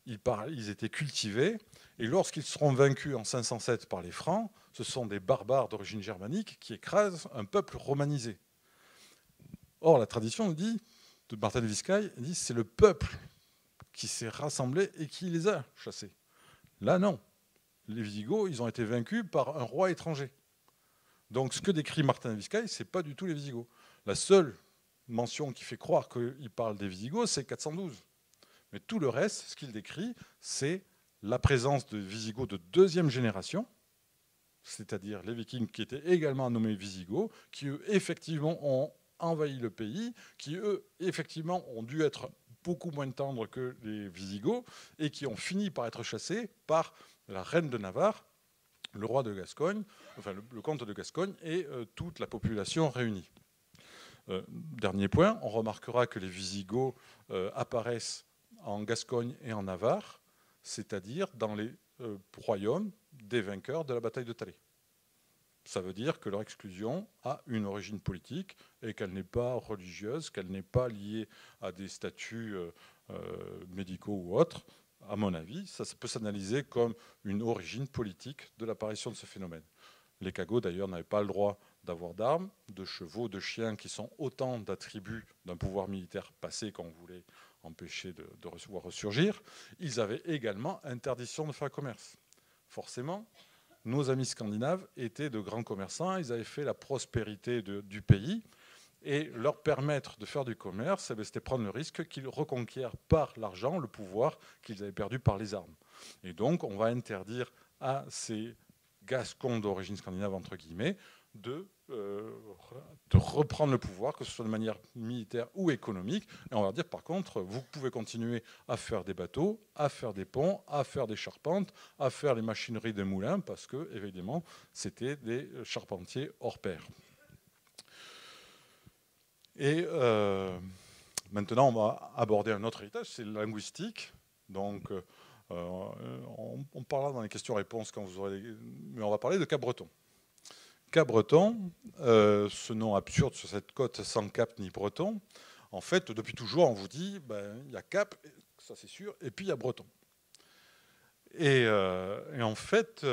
ils étaient cultivés, et lorsqu'ils seront vaincus en 507 par les Francs, ce sont des barbares d'origine germanique qui écrasent un peuple romanisé. Or, la tradition dit, de Martin de Viscaï, dit c'est le peuple qui s'est rassemblé et qui les a chassés. Là, non. Les Visigoths, ils ont été vaincus par un roi étranger. Donc, ce que décrit Martin de Viscaï, ce n'est pas du tout les Visigoths. La seule mention qui fait croire qu'il parle des Visigoths, c'est 412. Mais tout le reste, ce qu'il décrit, c'est la présence de Visigoths de deuxième génération, c'est-à-dire les Vikings qui étaient également nommés Visigoths, qui eux, effectivement, ont envahi le pays, qui eux, effectivement, ont dû être beaucoup moins tendres que les Visigoths, et qui ont fini par être chassés par la reine de Navarre, le roi de Gascogne, enfin le comte de Gascogne, et toute la population réunie. Dernier point, on remarquera que les Visigoths apparaissent en Gascogne et en Navarre, c'est-à-dire dans les royaumes des vainqueurs de la bataille de Thalès. Ça veut dire que leur exclusion a une origine politique et qu'elle n'est pas religieuse, qu'elle n'est pas liée à des statuts médicaux ou autres. À mon avis, ça peut s'analyser comme une origine politique de l'apparition de ce phénomène. Les cagots, d'ailleurs, n'avaient pas le droit d'avoir d'armes, de chevaux, de chiens, qui sont autant d'attributs d'un pouvoir militaire passé qu'on voulait empêcher de voir ressurgir. Ils avaient également interdiction de faire commerce. Forcément, nos amis scandinaves étaient de grands commerçants, ils avaient fait la prospérité du pays, et leur permettre de faire du commerce, c'était prendre le risque qu'ils reconquièrent par l'argent le pouvoir qu'ils avaient perdu par les armes. Et donc, on va interdire à ces Gascons d'origine scandinave, entre guillemets, de reprendre le pouvoir, que ce soit de manière militaire ou économique. Et on va leur dire, par contre, vous pouvez continuer à faire des bateaux, à faire des ponts, à faire des charpentes, à faire les machineries des moulins, parce que, évidemment, c'était des charpentiers hors pair. Et maintenant, on va aborder un autre héritage, c'est le linguistique. Donc, on parlera dans les questions-réponses quand vous aurez... Mais on va parler de Cap-Breton. Cap-Breton, ce nom absurde sur cette côte sans cap ni breton, en fait, depuis toujours, on vous dit, il y a Cap, ça c'est sûr, et puis il y a Breton. Et en fait,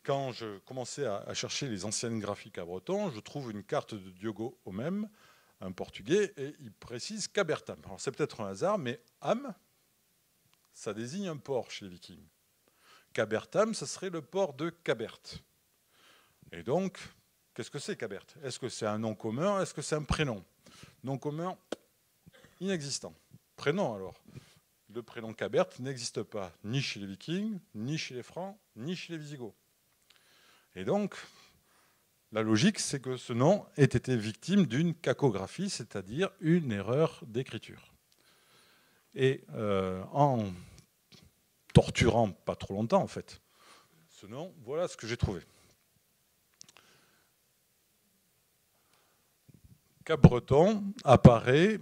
quand je commençais à chercher les anciennes graphies Cap-Breton, je trouve une carte de Diogo Homem, un portugais, et il précise Cabertam. Alors c'est peut-être un hasard, mais Am, ça désigne un port chez les Vikings. Cabertam, ça serait le port de Cabert. Et donc, qu'est-ce que c'est Cabert? Est-ce que c'est un nom commun? Est-ce que c'est un prénom? Nom commun, inexistant. Prénom alors? Le prénom Cabert n'existe pas ni chez les Vikings, ni chez les Francs, ni chez les Visigoths. Et donc, la logique, c'est que ce nom ait été victime d'une cacographie, c'est-à-dire une erreur d'écriture. Et en torturant pas trop longtemps, en fait, ce nom, voilà ce que j'ai trouvé. Cap-Breton apparaît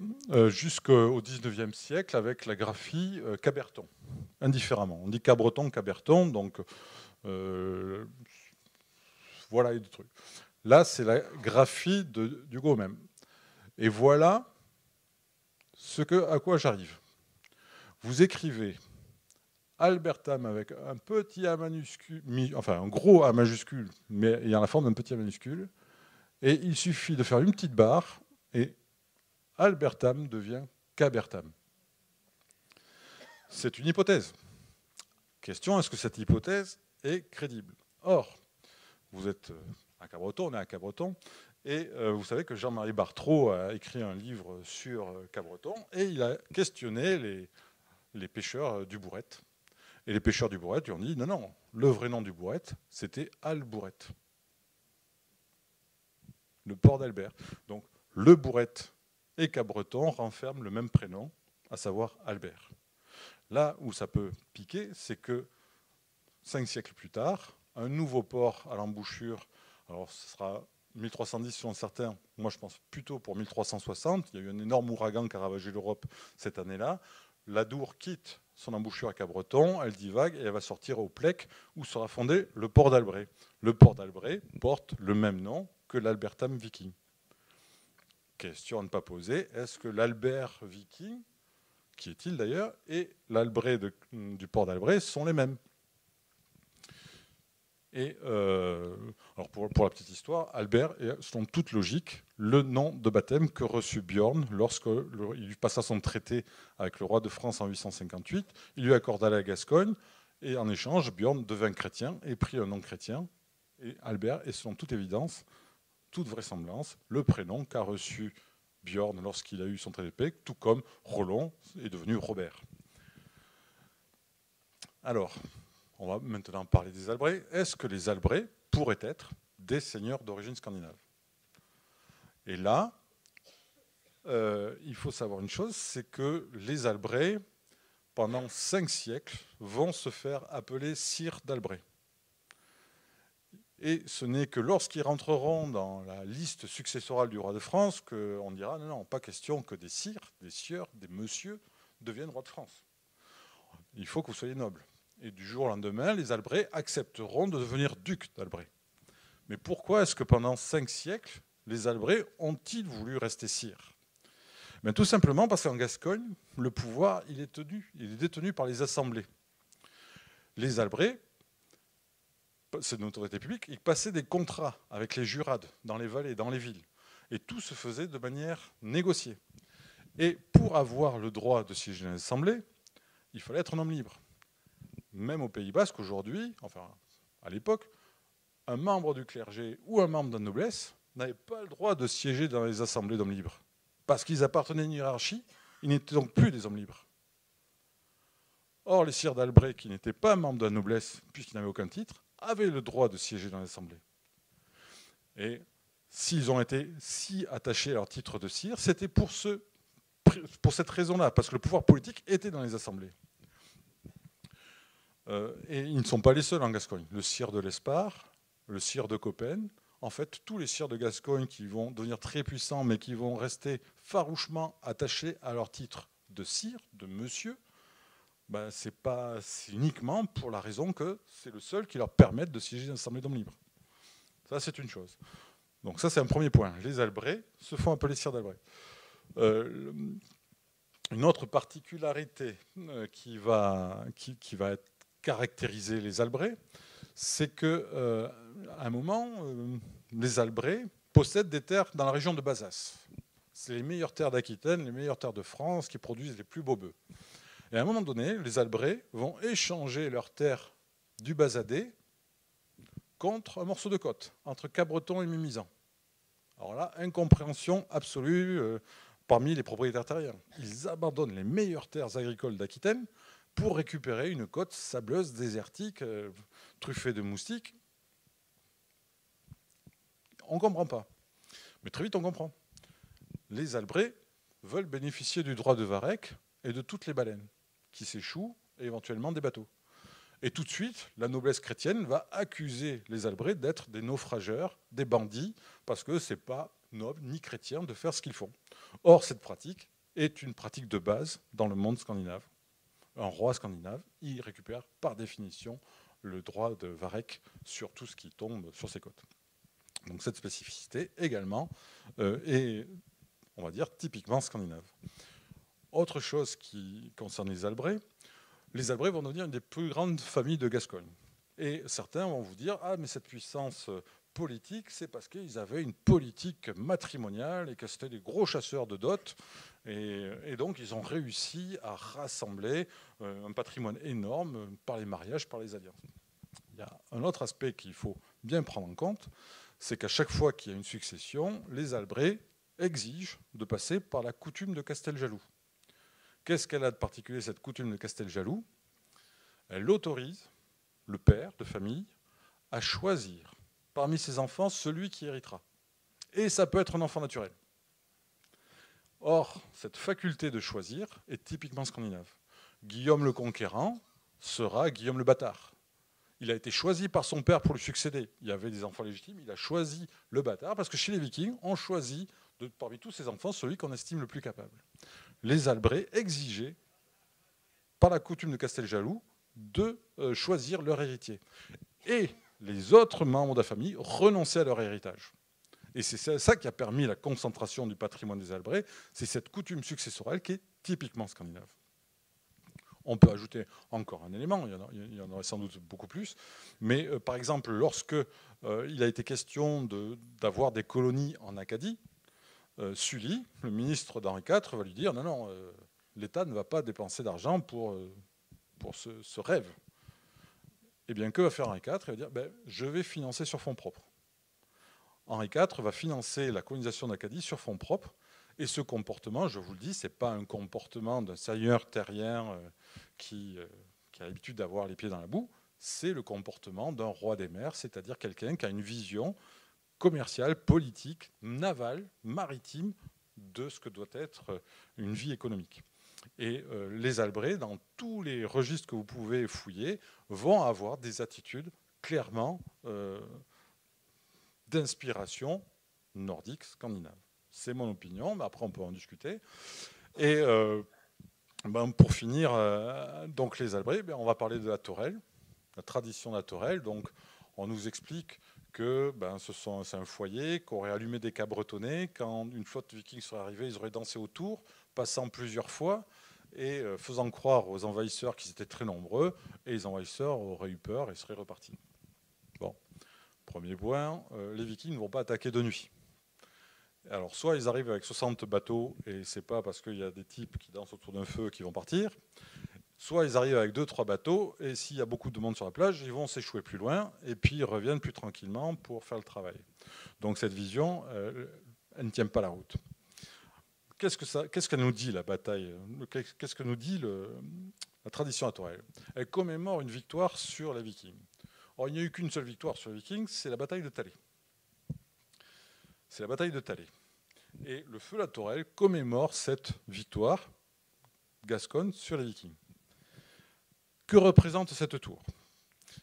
jusqu'au XIXe siècle avec la graphie Caberton, indifféremment. On dit Cap-Breton, Caberton, donc voilà les deux trucs. Là, c'est la graphie du Go même. Et voilà à quoi j'arrive. Vous écrivez Albertam avec un petit A minuscule, enfin un gros A majuscule, mais ayant la forme d'un petit A minuscule. Et il suffit de faire une petite barre et Albertam devient Cabertam. C'est une hypothèse. Question, est-ce que cette hypothèse est crédible? Or, vous êtes à Cap-Breton, on est à Cap-Breton, et vous savez que Jean-Marie Bartraud a écrit un livre sur Cap-Breton, et il a questionné les pêcheurs du Bourrette. Et les pêcheurs du Bourrette lui ont dit, non, le vrai nom du Bourrette, c'était Albourrette. Le port d'Albert. Donc, le Bourrette et Cap-Breton renferment le même prénom, à savoir Albert. Là où ça peut piquer, c'est que 5 siècles plus tard, un nouveau port à l'embouchure, alors ce sera 1310 selon certains, moi je pense plutôt pour 1360, il y a eu un énorme ouragan qui a ravagé l'Europe cette année-là, l'Adour quitte son embouchure à Cap-Breton, elle divague et elle va sortir au Plec où sera fondé le port d'Albret. Le port d'Albret porte le même nom que l'Albertam viking. Question à ne pas poser, est-ce que l'Albert viking, qui est-il d'ailleurs, et l'Albret du port d'Albret sont les mêmes? Et alors pour la petite histoire, Albert est, selon toute logique, le nom de baptême que reçut Bjorn lorsqu'il lui passa son traité avec le roi de France en 858. Il lui accorda la Gascogne et en échange, Bjorn devint chrétien et prit un nom chrétien. Et Albert est, selon toute évidence, toute vraisemblance, le prénom qu'a reçu Bjorn lorsqu'il a eu son traité de paix, tout comme Roland est devenu Robert. Alors, on va maintenant parler des Albrets. Est-ce que les Albrets pourraient être des seigneurs d'origine scandinave? Et là, il faut savoir une chose, c'est que les Albrets, pendant 5 siècles, vont se faire appeler sires d'Albret. Et ce n'est que lorsqu'ils rentreront dans la liste successorale du roi de France qu'on dira non, pas question que des sires, des sieurs, des messieurs deviennent rois de France. Il faut que vous soyez nobles. Et du jour au lendemain, les Albrets accepteront de devenir ducs d'Albret. Mais pourquoi est-ce que pendant 5 siècles, les Albrets ont-ils voulu rester sires? Bien, tout simplement parce qu'en Gascogne, le pouvoir il est détenu par les assemblées. Les Albrets, c'est une autorité publique, ils passaient des contrats avec les jurades dans les vallées, dans les villes. Et tout se faisait de manière négociée. Et pour avoir le droit de siéger dans les assemblées, il fallait être un homme libre. Même au Pays Basque, aujourd'hui, enfin à l'époque, un membre du clergé ou un membre de la noblesse n'avait pas le droit de siéger dans les assemblées d'hommes libres. Parce qu'ils appartenaient à une hiérarchie, ils n'étaient donc plus des hommes libres. Or, les sires d'Albret, qui n'étaient pas membres de la noblesse, puisqu'ils n'avaient aucun titre, avaient le droit de siéger dans l'assemblée. Et s'ils ont été si attachés à leur titre de sire, c'était pour cette raison-là, parce que le pouvoir politique était dans les assemblées. Et ils ne sont pas les seuls en Gascogne. Le sire de l'Espar, le sire de Coppens, en fait, tous les sires de Gascogne qui vont devenir très puissants, mais qui vont rester farouchement attachés à leur titre de sire, de monsieur, ben, c'est uniquement pour la raison que c'est le seul qui leur permette de siéger dans l'Assemblée d'hommes libres. Ça, c'est une chose. Donc ça, c'est un premier point. Les Albrais se font appeler sires d'Albret. Une autre particularité qui va caractériser les Albrais, c'est qu'à un moment, les Albrais possèdent des terres dans la région de Bazas. C'est les meilleures terres d'Aquitaine, les meilleures terres de France qui produisent les plus beaux bœufs. Et à un moment donné, les Albrais vont échanger leurs terres du Bazadais contre un morceau de côte, entre Cabreton et Mimizan. Alors là, incompréhension absolue parmi les propriétaires terriens. Ils abandonnent les meilleures terres agricoles d'Aquitaine pour récupérer une côte sableuse, désertique, truffée de moustiques. On ne comprend pas. Mais très vite, on comprend. Les Albrais veulent bénéficier du droit de varech et de toutes les baleines qui s'échouent et éventuellement des bateaux. Et tout de suite, la noblesse chrétienne va accuser les Albrais d'être des naufrageurs, des bandits, parce que ce n'est pas noble ni chrétien de faire ce qu'ils font. Or, cette pratique est une pratique de base dans le monde scandinave. Un roi scandinave, il récupère par définition le droit de varech sur tout ce qui tombe sur ses côtes. Donc cette spécificité également est, on va dire, typiquement scandinave. Autre chose qui concerne les Albrais vont devenir une des plus grandes familles de Gascogne. Et certains vont vous dire « Ah, mais cette puissance politique, c'est parce qu'ils avaient une politique matrimoniale et que c'était des gros chasseurs de dot. Et donc, ils ont réussi à rassembler un patrimoine énorme par les mariages, par les alliances. » Il y a un autre aspect qu'il faut bien prendre en compte, c'est qu'à chaque fois qu'il y a une succession, les Albrais exigent de passer par la coutume de Casteljaloux. Qu'est-ce qu'elle a de particulier, cette coutume de Casteljaloux? Elle autorise le père de famille à choisir parmi ses enfants celui qui héritera. Et ça peut être un enfant naturel. Or, cette faculté de choisir est typiquement scandinave. Guillaume le Conquérant sera Guillaume le Bâtard. Il a été choisi par son père pour lui succéder. Il y avait des enfants légitimes, il a choisi le bâtard, parce que chez les Vikings, on choisit parmi tous ses enfants celui qu'on estime le plus capable. Les Albrais exigeaient, par la coutume de Casteljaloux, de choisir leur héritier. Et les autres membres de la famille renonçaient à leur héritage. Et c'est ça qui a permis la concentration du patrimoine des Albrais, c'est cette coutume successorale qui est typiquement scandinave. On peut ajouter encore un élément, il y en aurait sans doute beaucoup plus, mais par exemple, lorsque il a été question d'avoir des colonies en Acadie, Sully, le ministre d'Henri IV, va lui dire « Non, non, l'État ne va pas dépenser d'argent pour ce rêve. » Eh bien, que va faire Henri IV? Il va dire « Je vais financer sur fonds propres. » Henri IV va financer la colonisation d'Acadie sur fonds propres. Et ce comportement, je vous le dis, ce n'est pas un comportement d'un seigneur terrien qui a l'habitude d'avoir les pieds dans la boue. C'est le comportement d'un roi des mers, c'est-à-dire quelqu'un qui a une vision commerciale, politique, navale, maritime de ce que doit être une vie économique. Et les Albrais, dans tous les registres que vous pouvez fouiller, vont avoir des attitudes clairement d'inspiration nordique, scandinave. C'est mon opinion, mais après on peut en discuter. Et pour finir, donc les Albrais, on va parler de la Torelle, la tradition de la Torelle. Donc on nous explique que c'est un foyer, qu'aurait allumé des cabretonnés. Quand une flotte viking serait arrivée, ils auraient dansé autour, passant plusieurs fois et faisant croire aux envahisseurs qu'ils étaient très nombreux. Et les envahisseurs auraient eu peur et seraient repartis. Bon, premier point, les Vikings ne vont pas attaquer de nuit. Alors, soit ils arrivent avec 60 bateaux, et c'est pas parce qu'il y a des types qui dansent autour d'un feu qui vont partir, soit ils arrivent avec 2-3 bateaux, et s'il y a beaucoup de monde sur la plage, ils vont s'échouer plus loin, et puis ils reviennent plus tranquillement pour faire le travail. Donc cette vision, elle ne tient pas la route. Qu'est-ce qu'elle nous dit, la bataille? Qu'est-ce que nous dit la tradition à Torelle? Elle commémore une victoire sur les Vikings. Or, il n'y a eu qu'une seule victoire sur les Vikings, c'est la bataille de Thalès. C'est la bataille de Thalès. Et le feu de la Torelle commémore cette victoire gasconne sur les Vikings. Que représente cette tour?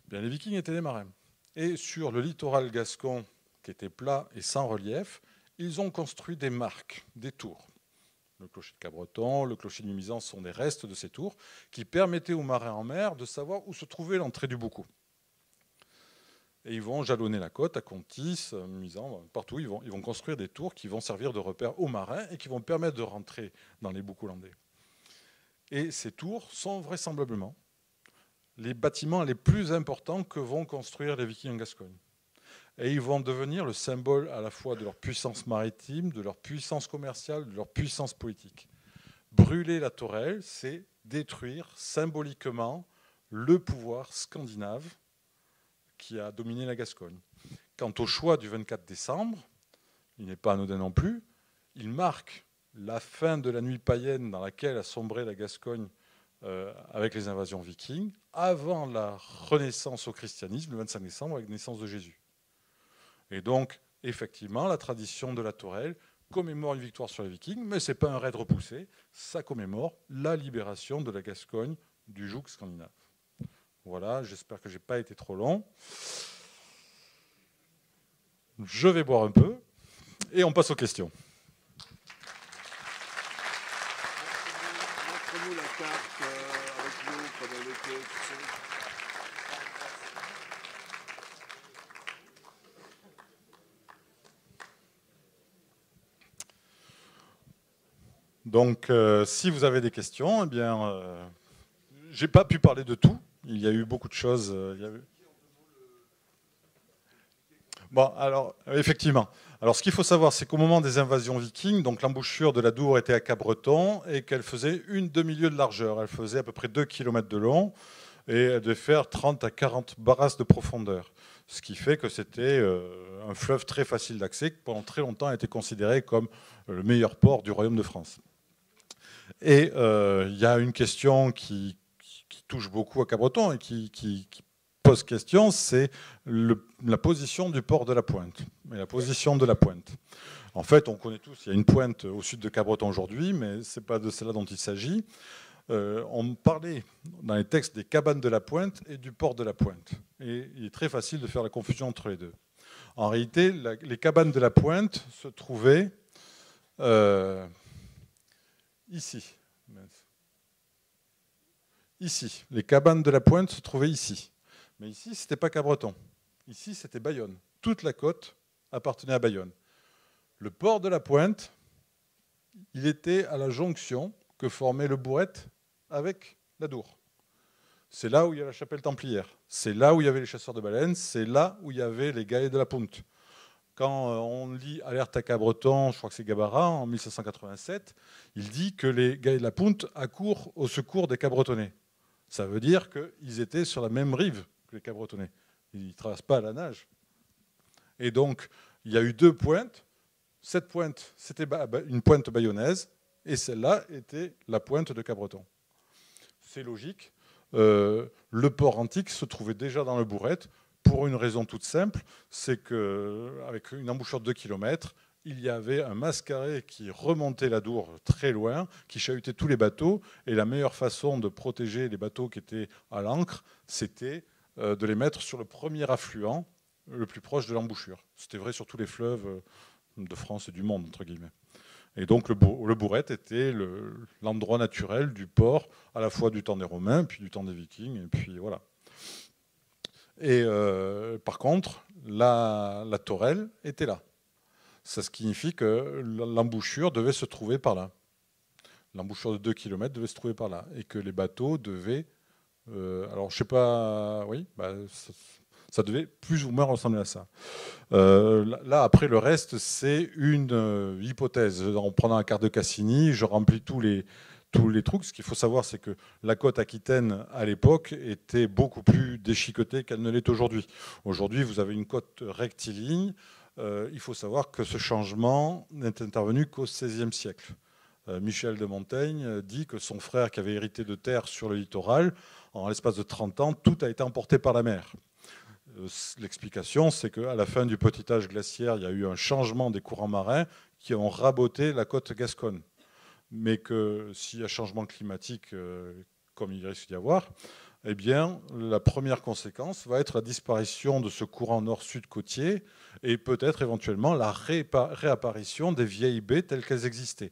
Bien, les Vikings étaient des marins. Et sur le littoral gascon, qui était plat et sans relief, ils ont construit des marques, des tours. Le clocher de Cabreton, le clocher de Mimizan sont des restes de ces tours qui permettaient aux marins en mer de savoir où se trouvait l'entrée du Boucau. Et ils vont jalonner la côte à Contis, Mimizan, partout. Ils vont construire des tours qui vont servir de repères aux marins et qui vont permettre de rentrer dans les boucaux landais. Et ces tours sont vraisemblablement les bâtiments les plus importants que vont construire les Vikings en Gascogne. Et ils vont devenir le symbole à la fois de leur puissance maritime, de leur puissance commerciale, de leur puissance politique. Brûler la tourelle, c'est détruire symboliquement le pouvoir scandinave qui a dominé la Gascogne. Quant au choix du 24 décembre, il n'est pas anodin non plus, il marque la fin de la nuit païenne dans laquelle a sombré la Gascogne avec les invasions vikings, avant la renaissance au christianisme, le 25 décembre, avec la naissance de Jésus. Et donc, effectivement, la tradition de la tourelle commémore une victoire sur les Vikings, mais ce n'est pas un raid repoussé, ça commémore la libération de la Gascogne du joug scandinave. Voilà, j'espère que je n'ai pas été trop long. Je vais boire un peu, et on passe aux questions. Montre-nous la carte avec l'eau, comme elle était, tu sais. Donc, si vous avez des questions, eh bien, j'ai pas pu parler de tout. Il y a eu beaucoup de choses. Bon, alors, effectivement. Alors, ce qu'il faut savoir, c'est qu'au moment des invasions vikings, donc l'embouchure de la Dour était à Cabreton et qu'elle faisait une demi-lieue de largeur. Elle faisait à peu près 2 km de long et elle devait faire 30 à 40 barasses de profondeur. Ce qui fait que c'était un fleuve très facile d'accès qui, pendant très longtemps, a été considéré comme le meilleur port du Royaume de France. Et il y a une question qui touche beaucoup à Cabreton et qui pose question, c'est la position du port de la Pointe. Et la position de la Pointe. En fait, on connaît tous, il y a une pointe au sud de Cabreton aujourd'hui, mais ce n'est pas de cela dont il s'agit. On parlait dans les textes des cabanes de la Pointe et du port de la Pointe. Et il est très facile de faire la confusion entre les deux. En réalité, les cabanes de la Pointe se trouvaient ici. Ici. Les cabanes de la Pointe se trouvaient ici. Mais ici, ce n'était pas Cabreton. Ici, c'était Bayonne. Toute la côte appartenait à Bayonne. Le port de la Pointe, il était à la jonction que formait le Bourret avec la Dour. C'est là où il y a la chapelle templière. C'est là où il y avait les chasseurs de baleines. C'est là où il y avait les galets de la Punte. Quand on lit Alerte à Cabreton, je crois que c'est Gabarat, en 1587, il dit que les galets de la Punte accourent au secours des Cabretonnais. Ça veut dire qu'ils étaient sur la même rive que les Cabretonnais. Ils ne traversent pas à la nage. Et donc, il y a eu 2 pointes. Cette pointe, c'était une pointe bayonnaise, et celle-là était la pointe de Cabreton. C'est logique. Le port antique se trouvait déjà dans le Bourret, pour une raison toute simple, c'est qu'avec une embouchure de 2 km, il y avait un mascaret qui remontait la Dour très loin, qui chahutait tous les bateaux, et la meilleure façon de protéger les bateaux qui étaient à l'ancre, c'était de les mettre sur le premier affluent, le plus proche de l'embouchure. C'était vrai sur tous les fleuves de France et du monde, entre guillemets. Et donc le Bourret était l'endroit naturel du port, à la fois du temps des Romains, puis du temps des Vikings, et puis voilà. Et par contre, la Torelle était là. Ça signifie que l'embouchure devait se trouver par là. L'embouchure de 2 km devait se trouver par là. Et que les bateaux devaient... alors, je ne sais pas... Oui, ça devait plus ou moins ressembler à ça. Là, après, le reste, c'est une hypothèse. En prenant la carte de Cassini, je remplis tous les trucs. Ce qu'il faut savoir, c'est que la côte aquitaine, à l'époque, était beaucoup plus déchiquetée qu'elle ne l'est aujourd'hui. Aujourd'hui, vous avez une côte rectiligne. Il faut savoir que ce changement n'est intervenu qu'au XVIe siècle. Michel de Montaigne dit que son frère, qui avait hérité de terres sur le littoral, en l'espace de 30 ans, tout a été emporté par la mer. L'explication, c'est qu'à la fin du petit âge glaciaire, il y a eu un changement des courants marins qui ont raboté la côte gasconne. Mais que s'il y a changement climatique, comme il risque d'y avoir, eh bien, la première conséquence va être la disparition de ce courant nord-sud côtier et peut-être éventuellement la réapparition des vieilles baies telles qu'elles existaient.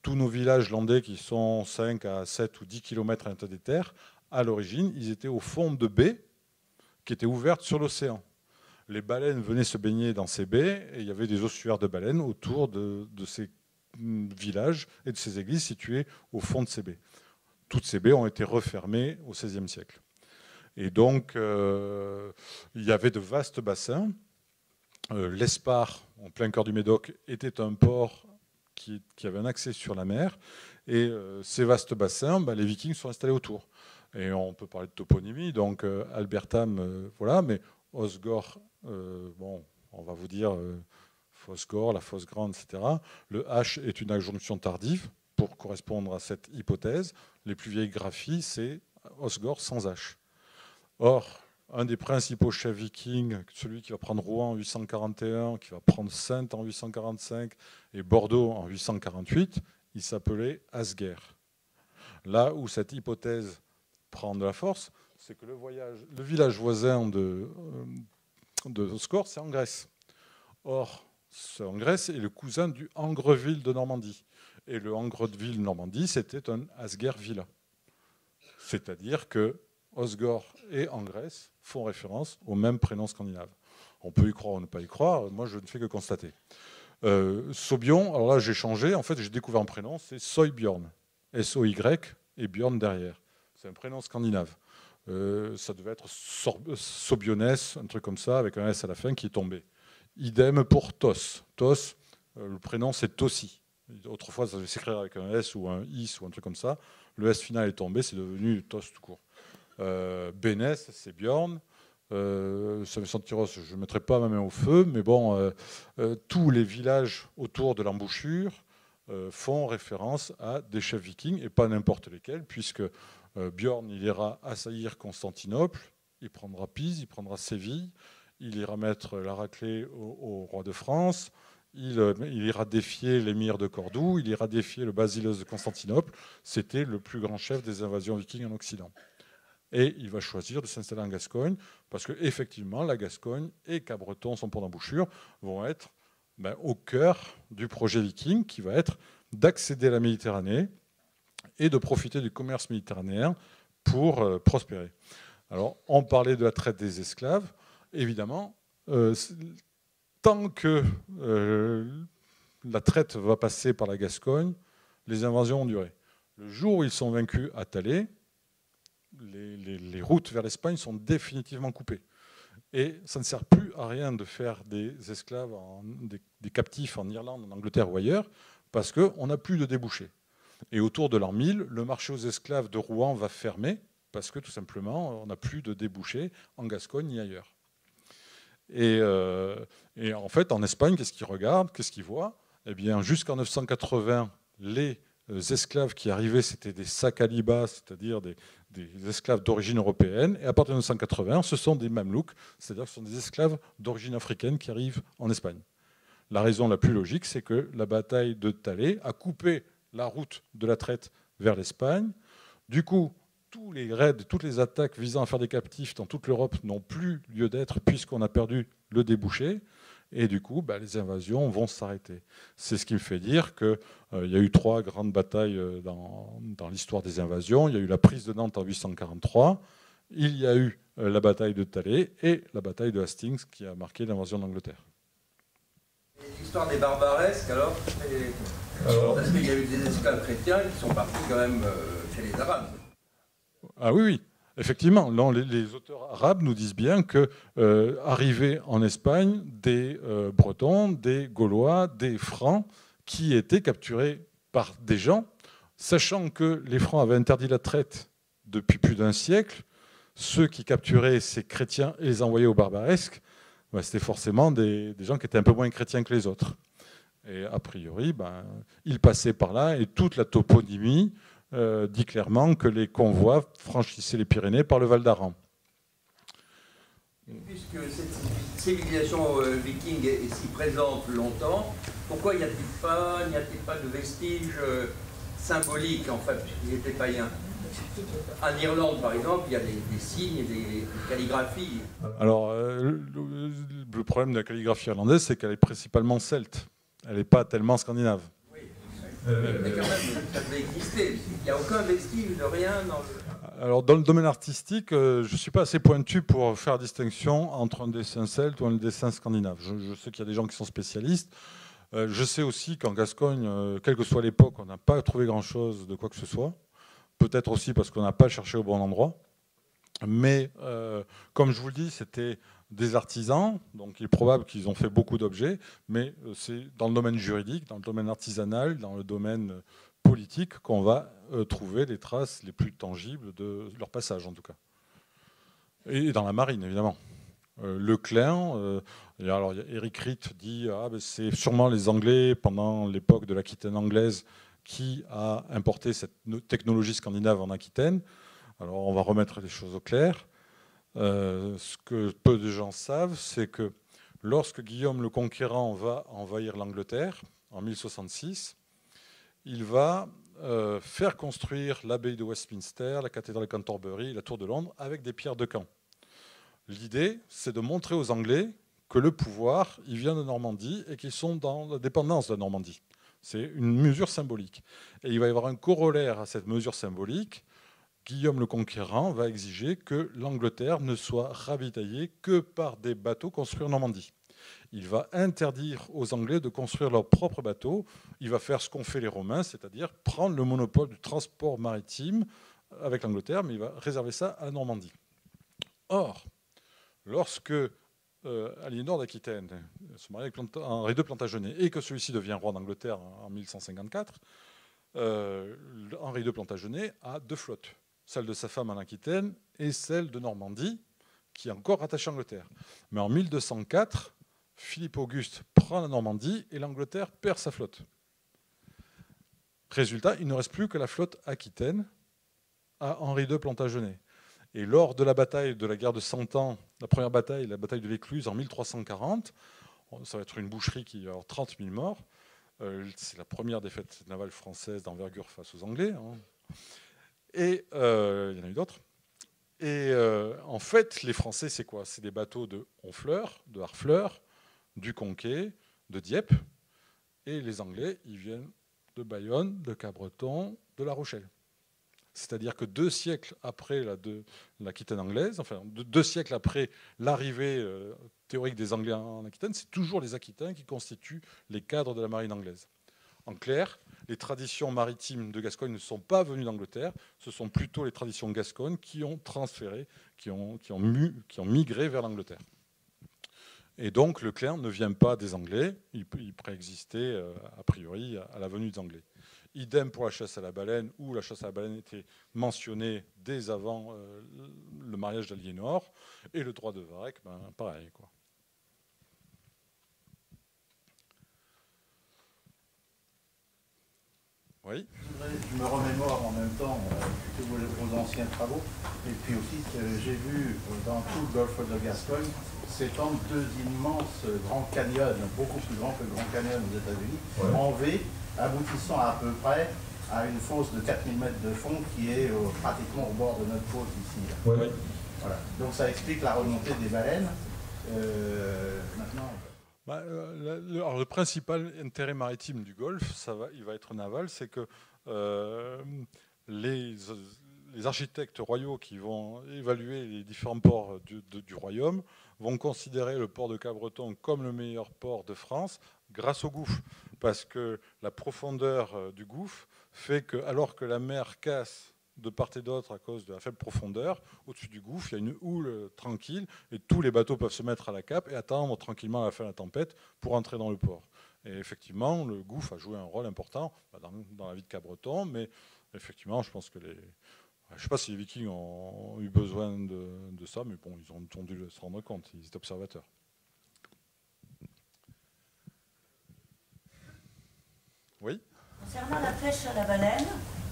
Tous nos villages landais qui sont 5 à 7 ou 10 km à l'intérieur des terres, à l'origine, ils étaient au fond de baies qui étaient ouvertes sur l'océan. Les baleines venaient se baigner dans ces baies et il y avait des ossuaires de baleines autour de ces villages et de ces églises situées au fond de ces baies. Toutes ces baies ont été refermées au XVIe siècle. Et donc, il y avait de vastes bassins. L'Espar, en plein cœur du Médoc, était un port qui avait un accès sur la mer. Et ces vastes bassins, les Vikings sont installés autour. Et on peut parler de toponymie. Donc, Albertam, voilà. Mais Osgore, bon, on va vous dire Fosgore, la fosse grande, etc. Le H est une adjonction tardive pour correspondre à cette hypothèse. Les plus vieilles graphies, c'est Osgore sans H. Or, un des principaux chefs vikings, celui qui va prendre Rouen en 841, qui va prendre Saintes en 845 et Bordeaux en 848, il s'appelait Asger. Là où cette hypothèse prend de la force, c'est que le village voisin de Osgore, c'est en Grèce. Or, en Grèce est le cousin du Angreville de Normandie. Et le Angreville de Normandie, c'était un Asger-villa. C'est-à-dire que Osgore et Angresse font référence au même prénom scandinave. On peut y croire ou ne pas y croire, moi je ne fais que constater. Saubion, alors là j'ai changé, en fait j'ai découvert un prénom, c'est Soybjorn. S-O-Y et Bjorn derrière. C'est un prénom scandinave. Ça devait être Sobionès, un truc comme ça, avec un S à la fin qui est tombé. Idem pour Tos. Tos, le prénom c'est Tossi. Autrefois ça devait s'écrire avec un S ou un Is ou un truc comme ça. Le S final est tombé, c'est devenu Tos tout court. Bénès, c'est Bjorn. Saint-Vincent-de-Tyros, je ne mettrai pas ma main au feu, mais bon, tous les villages autour de l'embouchure font référence à des chefs vikings, et pas n'importe lesquels, puisque Bjorn, il ira assaillir Constantinople, il prendra Pise, il prendra Séville, il ira mettre la raclée au roi de France, il ira défier l'émir de Cordoue, il ira défier le basileus de Constantinople. C'était le plus grand chef des invasions vikings en Occident. Et il va choisir de s'installer en Gascogne, parce qu'effectivement, la Gascogne et Cabreton, son port d'embouchure, vont être au cœur du projet viking, qui va être d'accéder à la Méditerranée et de profiter du commerce méditerranéen pour prospérer. Alors, on parlait de la traite des esclaves. Évidemment, tant que la traite va passer par la Gascogne, les invasions ont duré. Le jour où ils sont vaincus à Thalès, les routes vers l'Espagne sont définitivement coupées. Et ça ne sert plus à rien de faire des esclaves, des captifs en Irlande, en Angleterre ou ailleurs, parce qu'on n'a plus de débouchés. Et autour de l'an 1000, le marché aux esclaves de Rouen va fermer, parce que tout simplement, on n'a plus de débouchés en Gascogne ni ailleurs. Et en fait, en Espagne, qu'est-ce qu'ils regardent, qu'est-ce qu'ils voient? Eh bien, jusqu'en 980, les esclaves qui arrivaient, c'était des sakalibas, c'est-à-dire des esclaves d'origine européenne. Et à partir de 1980, ce sont des mamelouks, c'est-à-dire que ce sont des esclaves d'origine africaine qui arrivent en Espagne. La raison la plus logique, c'est que la bataille de Thalès a coupé la route de la traite vers l'Espagne. Du coup, tous les raids, toutes les attaques visant à faire des captifs dans toute l'Europe n'ont plus lieu d'être puisqu'on a perdu le débouché. Et du coup, les invasions vont s'arrêter. C'est ce qui me fait dire qu'il y a eu 3 grandes batailles dans l'histoire des invasions. Il y a eu la prise de Nantes en 843, il y a eu la bataille de Thalès et la bataille de Hastings qui a marqué l'invasion d'Angleterre. L'histoire des barbaresques, alors, parce qu'il y a eu des esclaves chrétiens qui sont partis quand même chez les Arabes. Ah oui, oui. Effectivement, non, les auteurs arabes nous disent bien que arrivaient en Espagne des Bretons, des Gaulois, des Francs qui étaient capturés par des gens, sachant que les Francs avaient interdit la traite depuis plus d'un siècle. Ceux qui capturaient ces chrétiens et les envoyaient aux barbaresques, c'était forcément des gens qui étaient un peu moins chrétiens que les autres. Et a priori, ils passaient par là et toute la toponymie dit clairement que les convois franchissaient les Pyrénées par le Val d'Aran. Puisque cette civilisation viking est si présente longtemps, pourquoi n'y a-t-il pas de vestiges symboliques, en fait, puisqu'ils étaient païens, En Irlande, par exemple, il y a des signes et des calligraphies. Alors, le problème de la calligraphie irlandaise, c'est qu'elle est principalement celte. Elle n'est pas tellement scandinave. Oui, mais quand même, ça devait exister. Il n'y a aucun vestige de rien dans le... Alors, dans le domaine artistique, je ne suis pas assez pointu pour faire distinction entre un dessin celte ou un dessin scandinave. Je sais qu'il y a des gens qui sont spécialistes. Je sais aussi qu'en Gascogne, quelle que soit l'époque, on n'a pas trouvé grand-chose de quoi que ce soit. Peut-être aussi parce qu'on n'a pas cherché au bon endroit. Mais, comme je vous le dis, c'était des artisans, donc il est probable qu'ils ont fait beaucoup d'objets, mais c'est dans le domaine juridique, dans le domaine artisanal, dans le domaine politique qu'on va trouver les traces les plus tangibles de leur passage, en tout cas. Et dans la marine, évidemment. Leclerc, alors Eric Ritt dit c'est sûrement les Anglais, pendant l'époque de l'Aquitaine anglaise, qui a importé cette technologie scandinave en Aquitaine. Alors on va remettre les choses au clair. Ce que peu de gens savent, c'est que lorsque Guillaume le Conquérant va envahir l'Angleterre, en 1066, il va faire construire l'abbaye de Westminster, la cathédrale de Canterbury, la tour de Londres, avec des pierres de Caen. L'idée, c'est de montrer aux Anglais que le pouvoir, il vient de Normandie et qu'ils sont dans la dépendance de la Normandie. C'est une mesure symbolique. Et il va y avoir un corollaire à cette mesure symbolique. Guillaume le Conquérant va exiger que l'Angleterre ne soit ravitaillée que par des bateaux construits en Normandie. Il va interdire aux Anglais de construire leurs propres bateaux. Il va faire ce qu'ont fait les Romains, c'est-à-dire prendre le monopole du transport maritime avec l'Angleterre, mais il va réserver ça à la Normandie. Or, lorsque Aliénor d'Aquitaine se marie avec Henri II Plantagenet et que celui-ci devient roi d'Angleterre en 1154, Henri II Plantagenet a deux flottes, celle de sa femme en Aquitaine et celle de Normandie, qui est encore rattachée à l'Angleterre. Mais en 1204, Philippe Auguste prend la Normandie et l'Angleterre perd sa flotte. Résultat, il ne reste plus que la flotte aquitaine à Henri II Plantagenet. Et lors de la bataille de la guerre de 100 ans, la première bataille, la bataille de l'Écluse en 1340, ça va être une boucherie qui va avoir 30 000 morts. C'est la première défaite navale française d'envergure face aux Anglais. Et il y en a eu d'autres. Et en fait, les Français, c'est quoi? C'est des bateaux de Honfleur, de Harfleur, du Conquet, de Dieppe. Et les Anglais, ils viennent de Bayonne, de Cabreton, de La Rochelle. C'est-à-dire que 2 siècles après l'Aquitaine anglaise, enfin 2 siècles après l'arrivée théorique des Anglais en Aquitaine, c'est toujours les Aquitains qui constituent les cadres de la marine anglaise. En clair, les traditions maritimes de Gascogne ne sont pas venues d'Angleterre, ce sont plutôt les traditions gascognes qui ont transféré, qui ont migré vers l'Angleterre. Et donc Leclerc ne vient pas des Anglais, il préexistait a priori à la venue des Anglais. Idem pour la chasse à la baleine, où la chasse à la baleine était mentionnée dès avant le mariage d'Aliénor, et le droit de varech, pareil, quoi. Oui. Je me remémore en même temps tous vos anciens travaux, et puis aussi j'ai vu dans tout le golfe de Gascogne s'étendre 2 immenses grands canyons, beaucoup plus grands que le Grand Canyon aux États-Unis, en V, aboutissant à peu près à une fosse de 4000 mètres de fond qui est pratiquement au bord de notre côte ici. Là. Oui. Voilà. Donc ça explique la remontée des baleines. Maintenant. Alors le principal intérêt maritime du Golfe, il va être naval, c'est que les architectes royaux qui vont évaluer les différents ports du royaume vont considérer le port de Cabreton comme le meilleur port de France grâce au gouffre. Parce que la profondeur du gouffre fait que, alors que la mer casse de part et d'autre à cause de la faible profondeur, au-dessus du gouffre, il y a une houle tranquille et tous les bateaux peuvent se mettre à la cape et attendre tranquillement la fin de la tempête pour entrer dans le port. Et effectivement, le gouffre a joué un rôle important dans la vie de Cabreton, mais effectivement, je pense que je ne sais pas si les Vikings ont eu besoin de ça, mais bon, ils ont dû se rendre compte, ils étaient observateurs. Oui. Concernant la pêche à la baleine,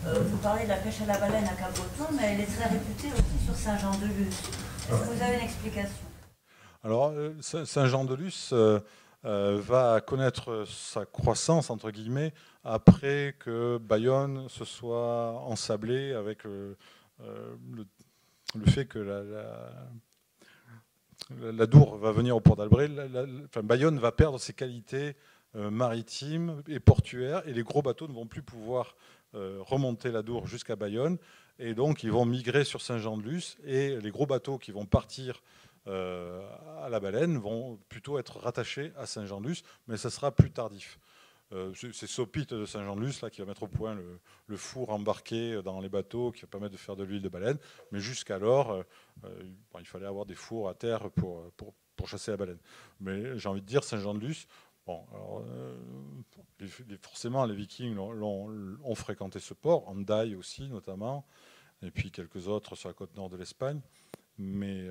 vous parlez de la pêche à la baleine à Cabreton, mais elle est très réputée aussi sur Saint-Jean-de-Luz. Est-ce que vous avez une explication? Alors, Saint-Jean-de-Luz, va connaître sa croissance, entre guillemets, après que Bayonne se soit ensablé avec le fait que la Dour va venir au port d'Albret. Bayonne va perdre ses qualités maritimes et portuaires, et les gros bateaux ne vont plus pouvoir remonter la Dour jusqu'à Bayonne, et donc ils vont migrer sur Saint-Jean-de-Luz, et les gros bateaux qui vont partir à la Baleine vont plutôt être rattachés à Saint-Jean-de-Luz, mais ça sera plus tardif. C'est Sopit de Saint-Jean-de-Luz là, qui va mettre au point le four embarqué dans les bateaux qui va permettre de faire de l'huile de baleine, mais jusqu'alors, il fallait avoir des fours à terre pour chasser la baleine. Mais j'ai envie de dire, Saint-Jean-de-Luz, bon, alors, forcément les Vikings ont fréquenté ce port, Hendaye aussi notamment, et puis quelques autres sur la côte nord de l'Espagne. Mais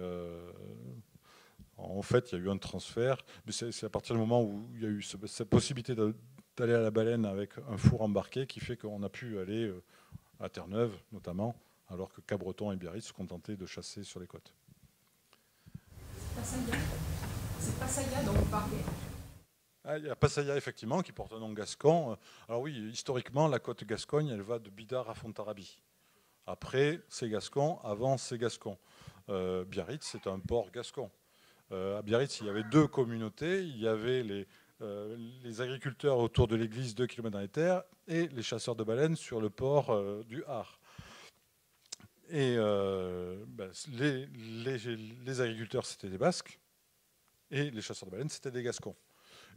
en fait, il y a eu un transfert. Mais c'est à partir du moment où il y a eu cette possibilité d'aller à la Baleine avec un four embarqué qui fait qu'on a pu aller à Terre-Neuve, notamment, alors que Cabreton et Biarritz se contentaient de chasser sur les côtes. C'est Pattaya dont vous parlez. Il y a Pattaya, effectivement, qui porte un nom gascon. Alors oui, historiquement, la côte Gascogne, elle va de Bidart à Fontarabie. Après, c'est gascon. Avant, c'est gascon. Biarritz, c'est un port gascon. À Biarritz, il y avait deux communautés. Il y avait les agriculteurs autour de l'église 2 km dans les terres et les chasseurs de baleines sur le port du Har. Et les agriculteurs, c'était des Basques, et les chasseurs de baleines, c'était des Gascons.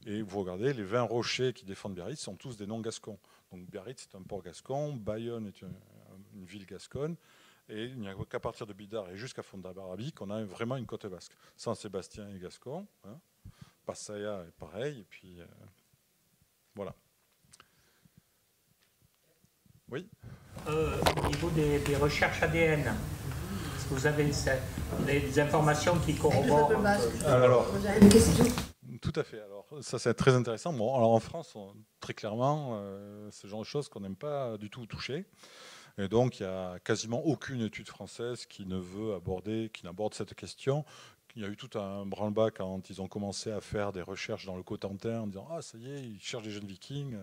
Et vous regardez, les 20 rochers qui défendent Biarritz sont tous des noms gascons. Donc Biarritz, c'est un port gascon, Bayonne est une ville gasconne, et il n'y a qu'à partir de Bidart et jusqu'à Fontarabie qu'on a vraiment une côte basque. Saint-Sébastien est gascon, hein. Pattaya est pareil, et puis voilà. Oui. Au niveau des recherches ADN, est-ce que vous avez des informations qui corroborent Alors, tout à fait. Alors, ça, c'est très intéressant. Bon, alors en France, très clairement, c'est le genre de choses qu'on n'aime pas du tout toucher. Et donc, il n'y a quasiment aucune étude française qui n'aborde cette question. Il y a eu tout un branle-bas quand ils ont commencé à faire des recherches dans le Cotentin en disant « Ah, ça y est, ils cherchent des jeunes vikings,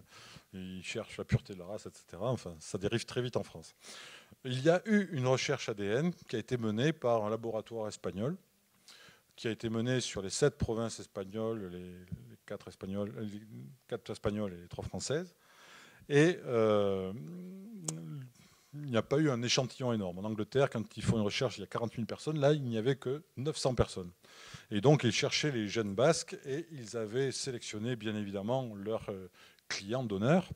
ils cherchent la pureté de la race, etc. » Enfin, ça dérive très vite en France. Il y a eu une recherche ADN qui a été menée par un laboratoire espagnol, qui a été menée sur les 7 provinces espagnoles, les 4 espagnoles et les 3 françaises. Et il n'y a pas eu un échantillon énorme. En Angleterre, quand ils font une recherche, il y a 40 000 personnes. Là, il n'y avait que 900 personnes. Et donc, ils cherchaient les jeunes basques et ils avaient sélectionné, bien évidemment, leurs clients d'honneur.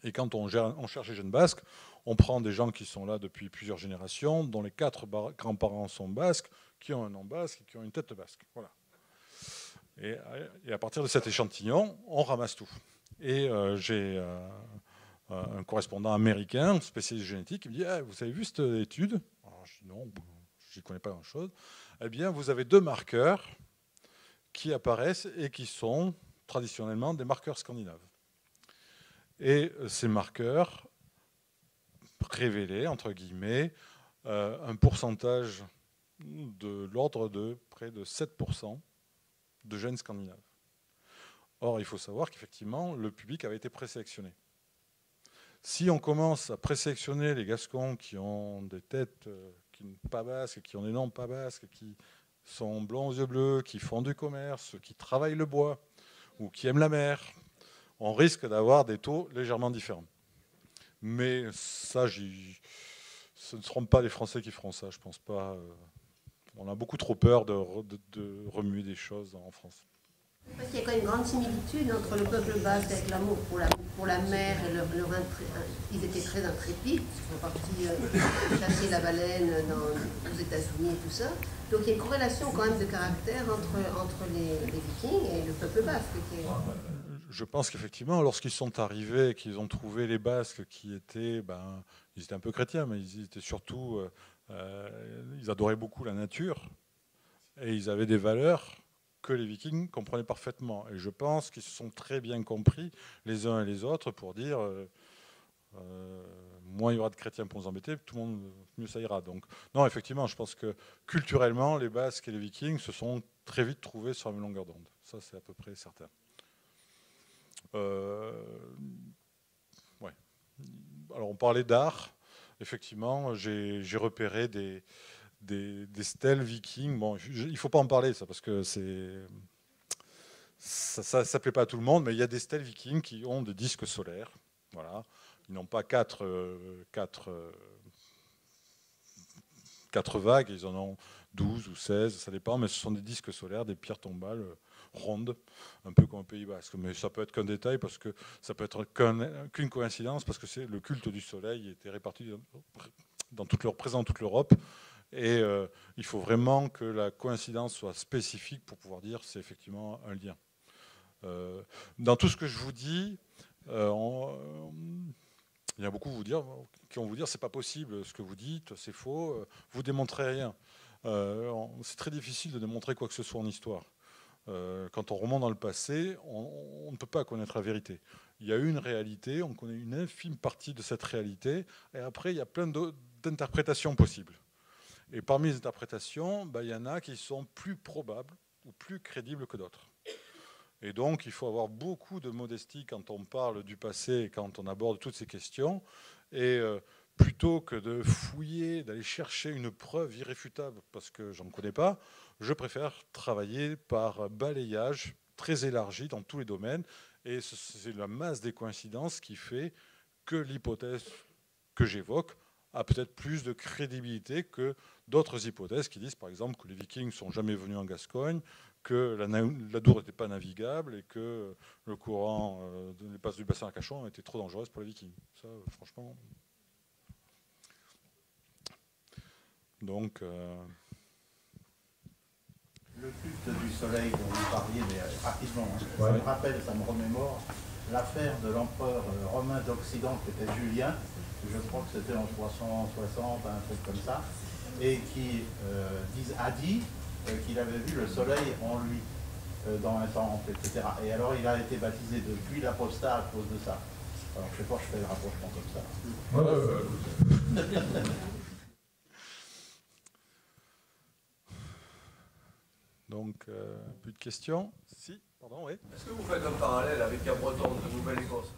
Et quand on cherche les jeunes basques, on prend des gens qui sont là depuis plusieurs générations, dont les 4 grands-parents sont basques, qui ont un nom basque et qui ont une tête basque. Voilà. Et à partir de cet échantillon, on ramasse tout. Et j'ai un correspondant américain, spécialiste génétique, qui me dit « Vous avez vu cette étude ?» Alors, je dis « Non, je n'y connais pas grand-chose. » Eh bien, vous avez 2 marqueurs qui apparaissent et qui sont traditionnellement des marqueurs scandinaves. Et ces marqueurs révélaient, entre guillemets, un pourcentage de l'ordre de près de 7% de gènes scandinaves. Or, il faut savoir qu'effectivement, le public avait été présélectionné. Si on commence à présélectionner les Gascons qui ont des têtes qui ne sont pas basques, qui ont des noms pas basques, qui sont blonds aux yeux bleus, qui font du commerce, qui travaillent le bois ou qui aiment la mer, on risque d'avoir des taux légèrement différents. Mais ça, ce ne seront pas les Français qui feront ça, je ne pense pas. On a beaucoup trop peur de remuer des choses en France. Parce qu'il y a quand même une grande similitude entre le peuple basque avec l'amour pour la mer et ils étaient très intrépides, ils sont partis chasser la baleine aux États-Unis et tout ça. Donc il y a une corrélation quand même de caractère entre les Vikings et le peuple basque. Je pense qu'effectivement, lorsqu'ils sont arrivés et qu'ils ont trouvé les Basques qui étaient, ils étaient un peu chrétiens, mais ils étaient surtout, ils adoraient beaucoup la nature et ils avaient des valeurs que les Vikings comprenaient parfaitement. Et je pense qu'ils se sont très bien compris les uns et les autres pour dire moins il y aura de chrétiens pour nous embêter, tout le monde, mieux ça ira. Donc, non, effectivement, je pense que culturellement, les Basques et les Vikings se sont très vite trouvés sur la même longueur d'onde. Ça, c'est à peu près certain. Ouais. Alors, on parlait d'art. Effectivement, j'ai repéré des stèles vikings. Bon, il ne faut pas en parler, ça, parce que ça ne plaît pas à tout le monde, mais il y a des stèles vikings qui ont des disques solaires. Voilà. Ils n'ont pas quatre vagues, ils en ont 12 ou 16, ça dépend, mais ce sont des disques solaires, des pierres tombales rondes, un peu comme au Pays Basque. Mais ça peut être qu'un détail, parce que ça peut être qu'une coïncidence, parce que le culte du soleil était réparti présent dans toute l'Europe. Et il faut vraiment que la coïncidence soit spécifique pour pouvoir dire c'est effectivement un lien. Dans tout ce que je vous dis, il y a beaucoup qui vont vous dire c'est pas possible ce que vous dites, c'est faux, vous démontrez rien. C'est très difficile de démontrer quoi que ce soit en histoire. Quand on remonte dans le passé, on ne peut pas connaître la vérité. Il y a une réalité, on connaît une infime partie de cette réalité, et après il y a plein d'interprétations possibles. Et parmi les interprétations, il y en a qui sont plus probables ou plus crédibles que d'autres. Et donc, il faut avoir beaucoup de modestie quand on parle du passé et quand on aborde toutes ces questions. Et plutôt que de fouiller, d'aller chercher une preuve irréfutable, parce que j'en connais pas, je préfère travailler par balayage très élargi dans tous les domaines. Et c'est la masse des coïncidences qui fait que l'hypothèse que j'évoque a peut-être plus de crédibilité que d'autres hypothèses qui disent, par exemple, que les Vikings ne sont jamais venus en Gascogne, que la Dour n'était pas navigable et que le courant des passes du bassin à Cachon était trop dangereuse pour les Vikings. Ça, franchement... Donc... Le culte du soleil dont vous parliez, mais rapidement, ça me rappelle, ça me remémore l'affaire de l'empereur romain d'Occident qui était Julien, je crois que c'était en 360, un truc comme ça, et qui a dit qu'il avait vu le soleil en lui dans un temple, etc. Et alors il a été baptisé depuis l'apostat à cause de ça. Alors je sais pas, je fais le rapprochement comme ça. Donc, plus de questions? Si, pardon, oui. Est-ce que vous faites un parallèle avec Cap-Breton de Nouvelle-Écosse?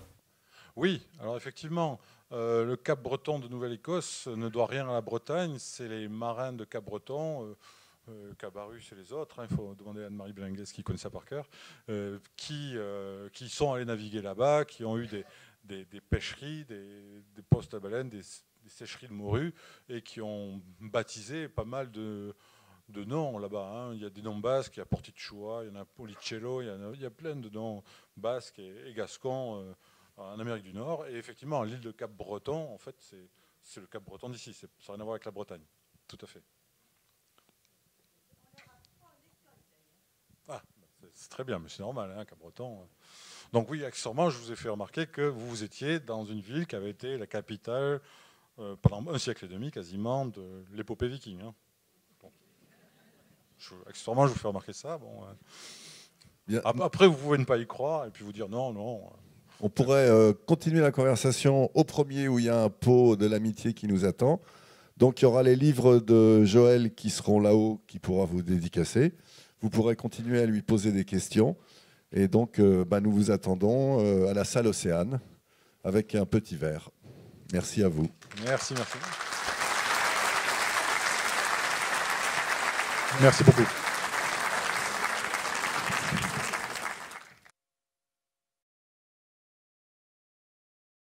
Oui, alors effectivement, le Cap-Breton de Nouvelle-Écosse ne doit rien à la Bretagne, c'est les marins de Cap-Breton, Cabarrus et les autres, il faut demander à Anne-Marie Belinguès qui connaît ça par cœur, qui sont allés naviguer là-bas, qui ont eu des pêcheries, des postes à baleines, des sécheries de morues, et qui ont baptisé pas mal de noms là-bas. Il y a des noms basques, il y a Portichua, il y en a Policello, il y a plein de noms basques et gascons en Amérique du Nord. Et effectivement, l'île de Cap-Breton, en fait, c'est le Cap-Breton d'ici. Ça n'a rien à voir avec la Bretagne. Tout à fait. Ah, c'est très bien, mais c'est normal, Cap-Breton. Donc oui, accessoirement, je vous ai fait remarquer que vous étiez dans une ville qui avait été la capitale pendant un siècle et demi, quasiment, de l'épopée viking. Accessoirement, je vous fais remarquer ça. Bon, après, vous pouvez ne pas y croire et puis vous dire non, non. On pourrait continuer la conversation au premier où il y a un pot de l'amitié qui nous attend. Donc, il y aura les livres de Joël qui seront là-haut, qui pourra vous dédicacer. Vous pourrez continuer à lui poser des questions. Et donc, nous vous attendons à la salle Océane avec un petit verre. Merci à vous. Merci, merci. Merci beaucoup.